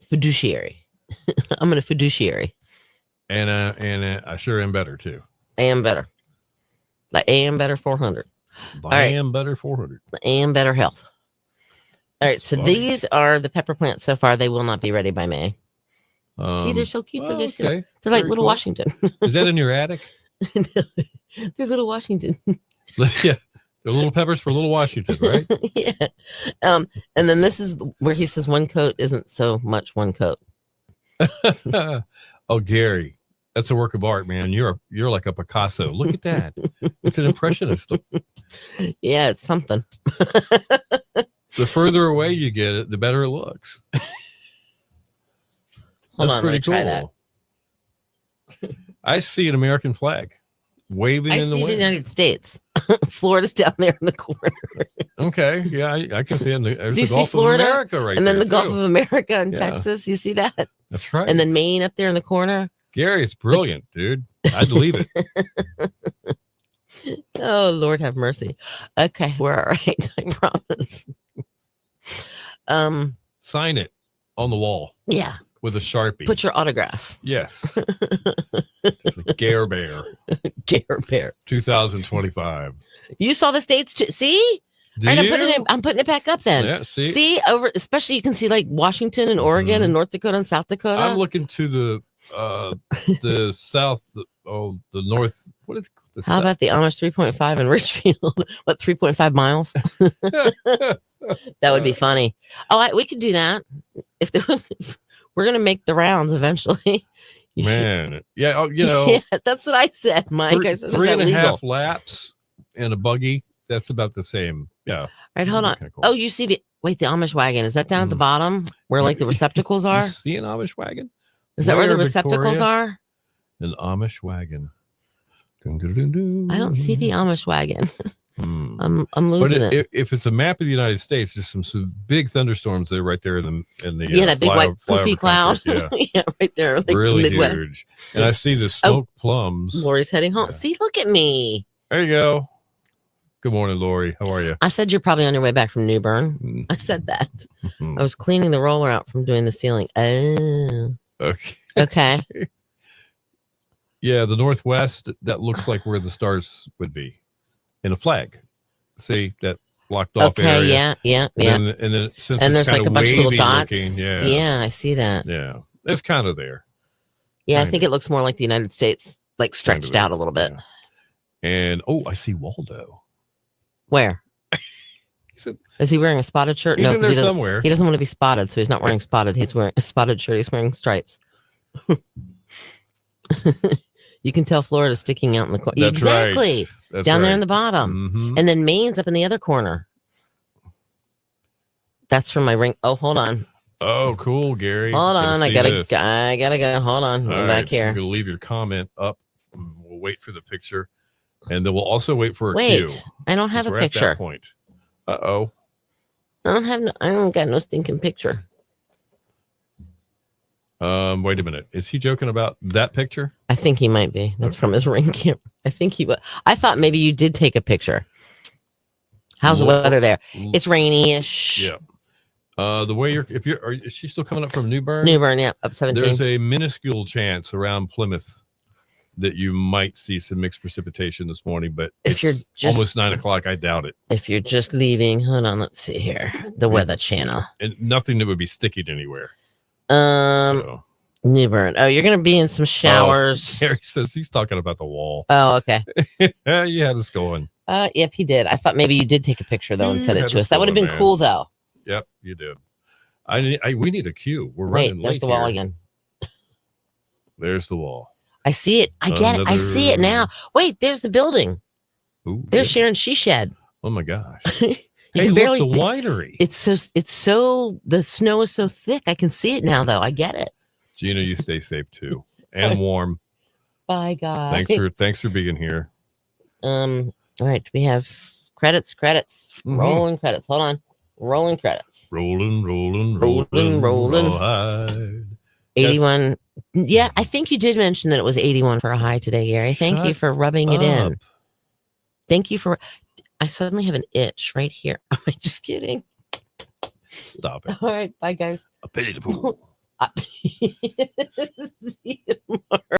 [SPEAKER 2] Fiduciary. I'm gonna fiduciary.
[SPEAKER 1] And I sure am better too.
[SPEAKER 2] AM better. The AM better 400.
[SPEAKER 1] I
[SPEAKER 2] right.
[SPEAKER 1] am better 400.
[SPEAKER 2] The AM better health. All right,
[SPEAKER 1] That's
[SPEAKER 2] so
[SPEAKER 1] funny.
[SPEAKER 2] these are the pepper plants so far. They will not be ready by May. See, they're so cute.
[SPEAKER 1] well,
[SPEAKER 2] They're, just,
[SPEAKER 1] okay.
[SPEAKER 2] they're like
[SPEAKER 1] Very
[SPEAKER 2] little
[SPEAKER 1] cool.
[SPEAKER 2] Washington.
[SPEAKER 1] Is that in your attic?
[SPEAKER 2] They're little Washington.
[SPEAKER 1] Yeah. They're little peppers for little Washington, right?
[SPEAKER 2] Yeah. And then this is where he says one coat isn't so much one coat.
[SPEAKER 1] Oh, Gary, that's a work of art, man. You're like a Picasso. Look at that. It's an impressionist. Look,
[SPEAKER 2] Yeah, it's something.
[SPEAKER 1] the further away you get it, the better it looks.
[SPEAKER 2] Hold
[SPEAKER 1] That's
[SPEAKER 2] on, let me try that.
[SPEAKER 1] I see an American flag waving
[SPEAKER 2] I
[SPEAKER 1] in the
[SPEAKER 2] see the
[SPEAKER 1] wind.
[SPEAKER 2] United States. Florida's down there in the corner.
[SPEAKER 1] Okay, yeah, I can see it. There's
[SPEAKER 2] Do you
[SPEAKER 1] the
[SPEAKER 2] see
[SPEAKER 1] Gulf
[SPEAKER 2] Florida?
[SPEAKER 1] of America right
[SPEAKER 2] And then
[SPEAKER 1] there,
[SPEAKER 2] the Gulf
[SPEAKER 1] too.
[SPEAKER 2] of America and
[SPEAKER 1] Yeah.
[SPEAKER 2] Texas. You see that?
[SPEAKER 1] That's right.
[SPEAKER 2] And then Maine up there in the corner.
[SPEAKER 1] Gary, it's brilliant, dude. I'd leave it.
[SPEAKER 2] Oh, Lord have mercy. Okay, we're all right. I promise.
[SPEAKER 1] Sign it on the wall
[SPEAKER 2] Yeah.
[SPEAKER 1] with a Sharpie.
[SPEAKER 2] Put your autograph.
[SPEAKER 1] Yes. It's a Gare Bear
[SPEAKER 2] Care Bear.
[SPEAKER 1] 2025.
[SPEAKER 2] You saw the states too. See?
[SPEAKER 1] Do
[SPEAKER 2] Right,
[SPEAKER 1] you?
[SPEAKER 2] I'm putting it back up then.
[SPEAKER 1] Yeah, see?
[SPEAKER 2] See, over especially you can see like Washington and Oregon
[SPEAKER 1] Mhm.
[SPEAKER 2] and North Dakota and South Dakota.
[SPEAKER 1] I'm looking to the south, the north. What is the
[SPEAKER 2] How about the Amish 3.5 in Richfield? What, 3.5 miles? That would be funny. Oh, we could do that. If there was, we're gonna make the rounds eventually. You should-
[SPEAKER 1] man? Yeah, oh, you know,
[SPEAKER 2] yeah, that's what I said, Mike. I said, is
[SPEAKER 1] three
[SPEAKER 2] that
[SPEAKER 1] and a
[SPEAKER 2] legal?
[SPEAKER 1] half laps in a buggy. That's about the same. Yeah.
[SPEAKER 2] Right, hold on.
[SPEAKER 1] Kinda cool.
[SPEAKER 2] Oh, you see the Amish wagon? Is that down at the
[SPEAKER 1] Mhm.
[SPEAKER 2] bottom where like the receptacles
[SPEAKER 1] You
[SPEAKER 2] are?
[SPEAKER 1] see an Amish wagon?
[SPEAKER 2] Is that where the
[SPEAKER 1] Where,
[SPEAKER 2] receptacles
[SPEAKER 1] Victoria?
[SPEAKER 2] are?
[SPEAKER 1] An Amish wagon. Dun, dun, dun, dun.
[SPEAKER 2] I don't see the Amish wagon.
[SPEAKER 1] Hmm.
[SPEAKER 2] I'm
[SPEAKER 1] But
[SPEAKER 2] losing it.
[SPEAKER 1] if it's a map of the United States, there's some big thunderstorms there, right there in the
[SPEAKER 2] Yeah, that big white
[SPEAKER 1] flyover
[SPEAKER 2] poofy cloud.
[SPEAKER 1] country.
[SPEAKER 2] Yeah, right there, like
[SPEAKER 1] Really
[SPEAKER 2] Midwest.
[SPEAKER 1] huge. And I see the smoked plums.
[SPEAKER 2] Lori's heading home.
[SPEAKER 1] Yeah.
[SPEAKER 2] See, look at me.
[SPEAKER 1] There you go. Good morning, Lori. How are you?
[SPEAKER 2] I said you're probably on your way back from New Bern.
[SPEAKER 1] Mhm.
[SPEAKER 2] I said that.
[SPEAKER 1] Mhm.
[SPEAKER 2] I was cleaning the roller out from doing the ceiling. Oh,
[SPEAKER 1] Okay.
[SPEAKER 2] okay.
[SPEAKER 1] Yeah, the Northwest, that looks like where the stars would be in a flag. See that blocked off
[SPEAKER 2] Okay,
[SPEAKER 1] area?
[SPEAKER 2] yeah.
[SPEAKER 1] And then since
[SPEAKER 2] And
[SPEAKER 1] it's
[SPEAKER 2] there's like
[SPEAKER 1] kinda
[SPEAKER 2] a bunch of little
[SPEAKER 1] wavy
[SPEAKER 2] dots.
[SPEAKER 1] looking, yeah.
[SPEAKER 2] Yeah, I see that.
[SPEAKER 1] Yeah. It's kind of there.
[SPEAKER 2] Yeah, I
[SPEAKER 1] Kinda.
[SPEAKER 2] think it looks more like the United States, like stretched
[SPEAKER 1] Kind of
[SPEAKER 2] out a little bit.
[SPEAKER 1] Yeah. And I see Waldo.
[SPEAKER 2] Where?
[SPEAKER 1] He's in,
[SPEAKER 2] Is he wearing a spotted shirt?
[SPEAKER 1] he's
[SPEAKER 2] No,
[SPEAKER 1] in
[SPEAKER 2] because
[SPEAKER 1] there somewhere.
[SPEAKER 2] he doesn't want to be spotted, so he's not wearing spotted. He's wearing a spotted shirt. He's wearing stripes. You can tell Florida's sticking out in the corner.
[SPEAKER 1] That's right.
[SPEAKER 2] Exactly.
[SPEAKER 1] That's
[SPEAKER 2] Down there
[SPEAKER 1] right.
[SPEAKER 2] in the bottom.
[SPEAKER 1] Mhm.
[SPEAKER 2] And then Maine's up in the other corner. That's from my ring. Oh, hold on.
[SPEAKER 1] Oh, cool, Gary.
[SPEAKER 2] Hold
[SPEAKER 1] Gotta
[SPEAKER 2] on. I
[SPEAKER 1] see
[SPEAKER 2] gotta
[SPEAKER 1] this.
[SPEAKER 2] go. Hold on.
[SPEAKER 1] All
[SPEAKER 2] I'm
[SPEAKER 1] right,
[SPEAKER 2] back
[SPEAKER 1] so
[SPEAKER 2] here.
[SPEAKER 1] I'm going to leave your comment up. We'll wait for the picture. And then we'll also wait for a
[SPEAKER 2] Wait,
[SPEAKER 1] cue.
[SPEAKER 2] I don't have
[SPEAKER 1] 'cause
[SPEAKER 2] a
[SPEAKER 1] we're at that
[SPEAKER 2] picture.
[SPEAKER 1] point. Uh-oh.
[SPEAKER 2] I don't got no stinking picture.
[SPEAKER 1] Wait a minute. Is he joking about that picture?
[SPEAKER 2] I think he might be. That's
[SPEAKER 1] Okay.
[SPEAKER 2] from his ring camera. I think he was. I thought maybe you did take a picture. How's the
[SPEAKER 1] Lo-
[SPEAKER 2] weather there? It's rainy-ish.
[SPEAKER 1] Yeah. The way is she still coming up from New Bern?
[SPEAKER 2] New Bern, yeah, up 17.
[SPEAKER 1] There's a minuscule chance around Plymouth that you might see some mixed precipitation this morning, but
[SPEAKER 2] If you're
[SPEAKER 1] it's
[SPEAKER 2] just-
[SPEAKER 1] almost 9:00. I doubt it.
[SPEAKER 2] If you're just leaving, hold on, let's see here. The Weather Channel.
[SPEAKER 1] And nothing that would be sticking anywhere. So.
[SPEAKER 2] New Bern. Oh, you're gonna be in some showers.
[SPEAKER 1] Gary says he's talking about the wall.
[SPEAKER 2] Oh, okay.
[SPEAKER 1] Yeah, you had us going.
[SPEAKER 2] Yep, he did. I thought maybe you did take a picture though and
[SPEAKER 1] You
[SPEAKER 2] send it
[SPEAKER 1] had
[SPEAKER 2] to
[SPEAKER 1] us
[SPEAKER 2] us. That would have
[SPEAKER 1] going,
[SPEAKER 2] been
[SPEAKER 1] man.
[SPEAKER 2] cool though.
[SPEAKER 1] Yep, you did. We need a cue. We're
[SPEAKER 2] Wait,
[SPEAKER 1] running
[SPEAKER 2] there's
[SPEAKER 1] late
[SPEAKER 2] the wall
[SPEAKER 1] here.
[SPEAKER 2] again.
[SPEAKER 1] There's the wall.
[SPEAKER 2] I see it. I get it. I see it now. Wait, there's the building.
[SPEAKER 1] Ooh,
[SPEAKER 2] There's
[SPEAKER 1] yeah.
[SPEAKER 2] Sharon She Shed.
[SPEAKER 1] Oh my gosh.
[SPEAKER 2] You
[SPEAKER 1] Hey,
[SPEAKER 2] can
[SPEAKER 1] look,
[SPEAKER 2] barely.
[SPEAKER 1] the
[SPEAKER 2] thi-
[SPEAKER 1] winery.
[SPEAKER 2] It's so the snow is so thick. I can see it now though. I get it.
[SPEAKER 1] Gina, you stay safe too, and warm.
[SPEAKER 2] Bye guys.
[SPEAKER 1] Thanks for being here.
[SPEAKER 2] All right. We have credits.
[SPEAKER 1] Mhm.
[SPEAKER 2] Rolling credits. Hold on. Rolling credits.
[SPEAKER 1] Rolling.
[SPEAKER 2] Rolling.
[SPEAKER 1] Rawhide.
[SPEAKER 2] 81. Yeah, I think you did mention that it was 81 for a high today, Gary. Thank you
[SPEAKER 1] Shut
[SPEAKER 2] for rubbing it in.
[SPEAKER 1] Up.
[SPEAKER 2] Thank you for. I suddenly have an itch right here. Am I just kidding?
[SPEAKER 1] Stop it.
[SPEAKER 2] All right. Bye, guys.
[SPEAKER 1] A penny to pool.
[SPEAKER 2] See you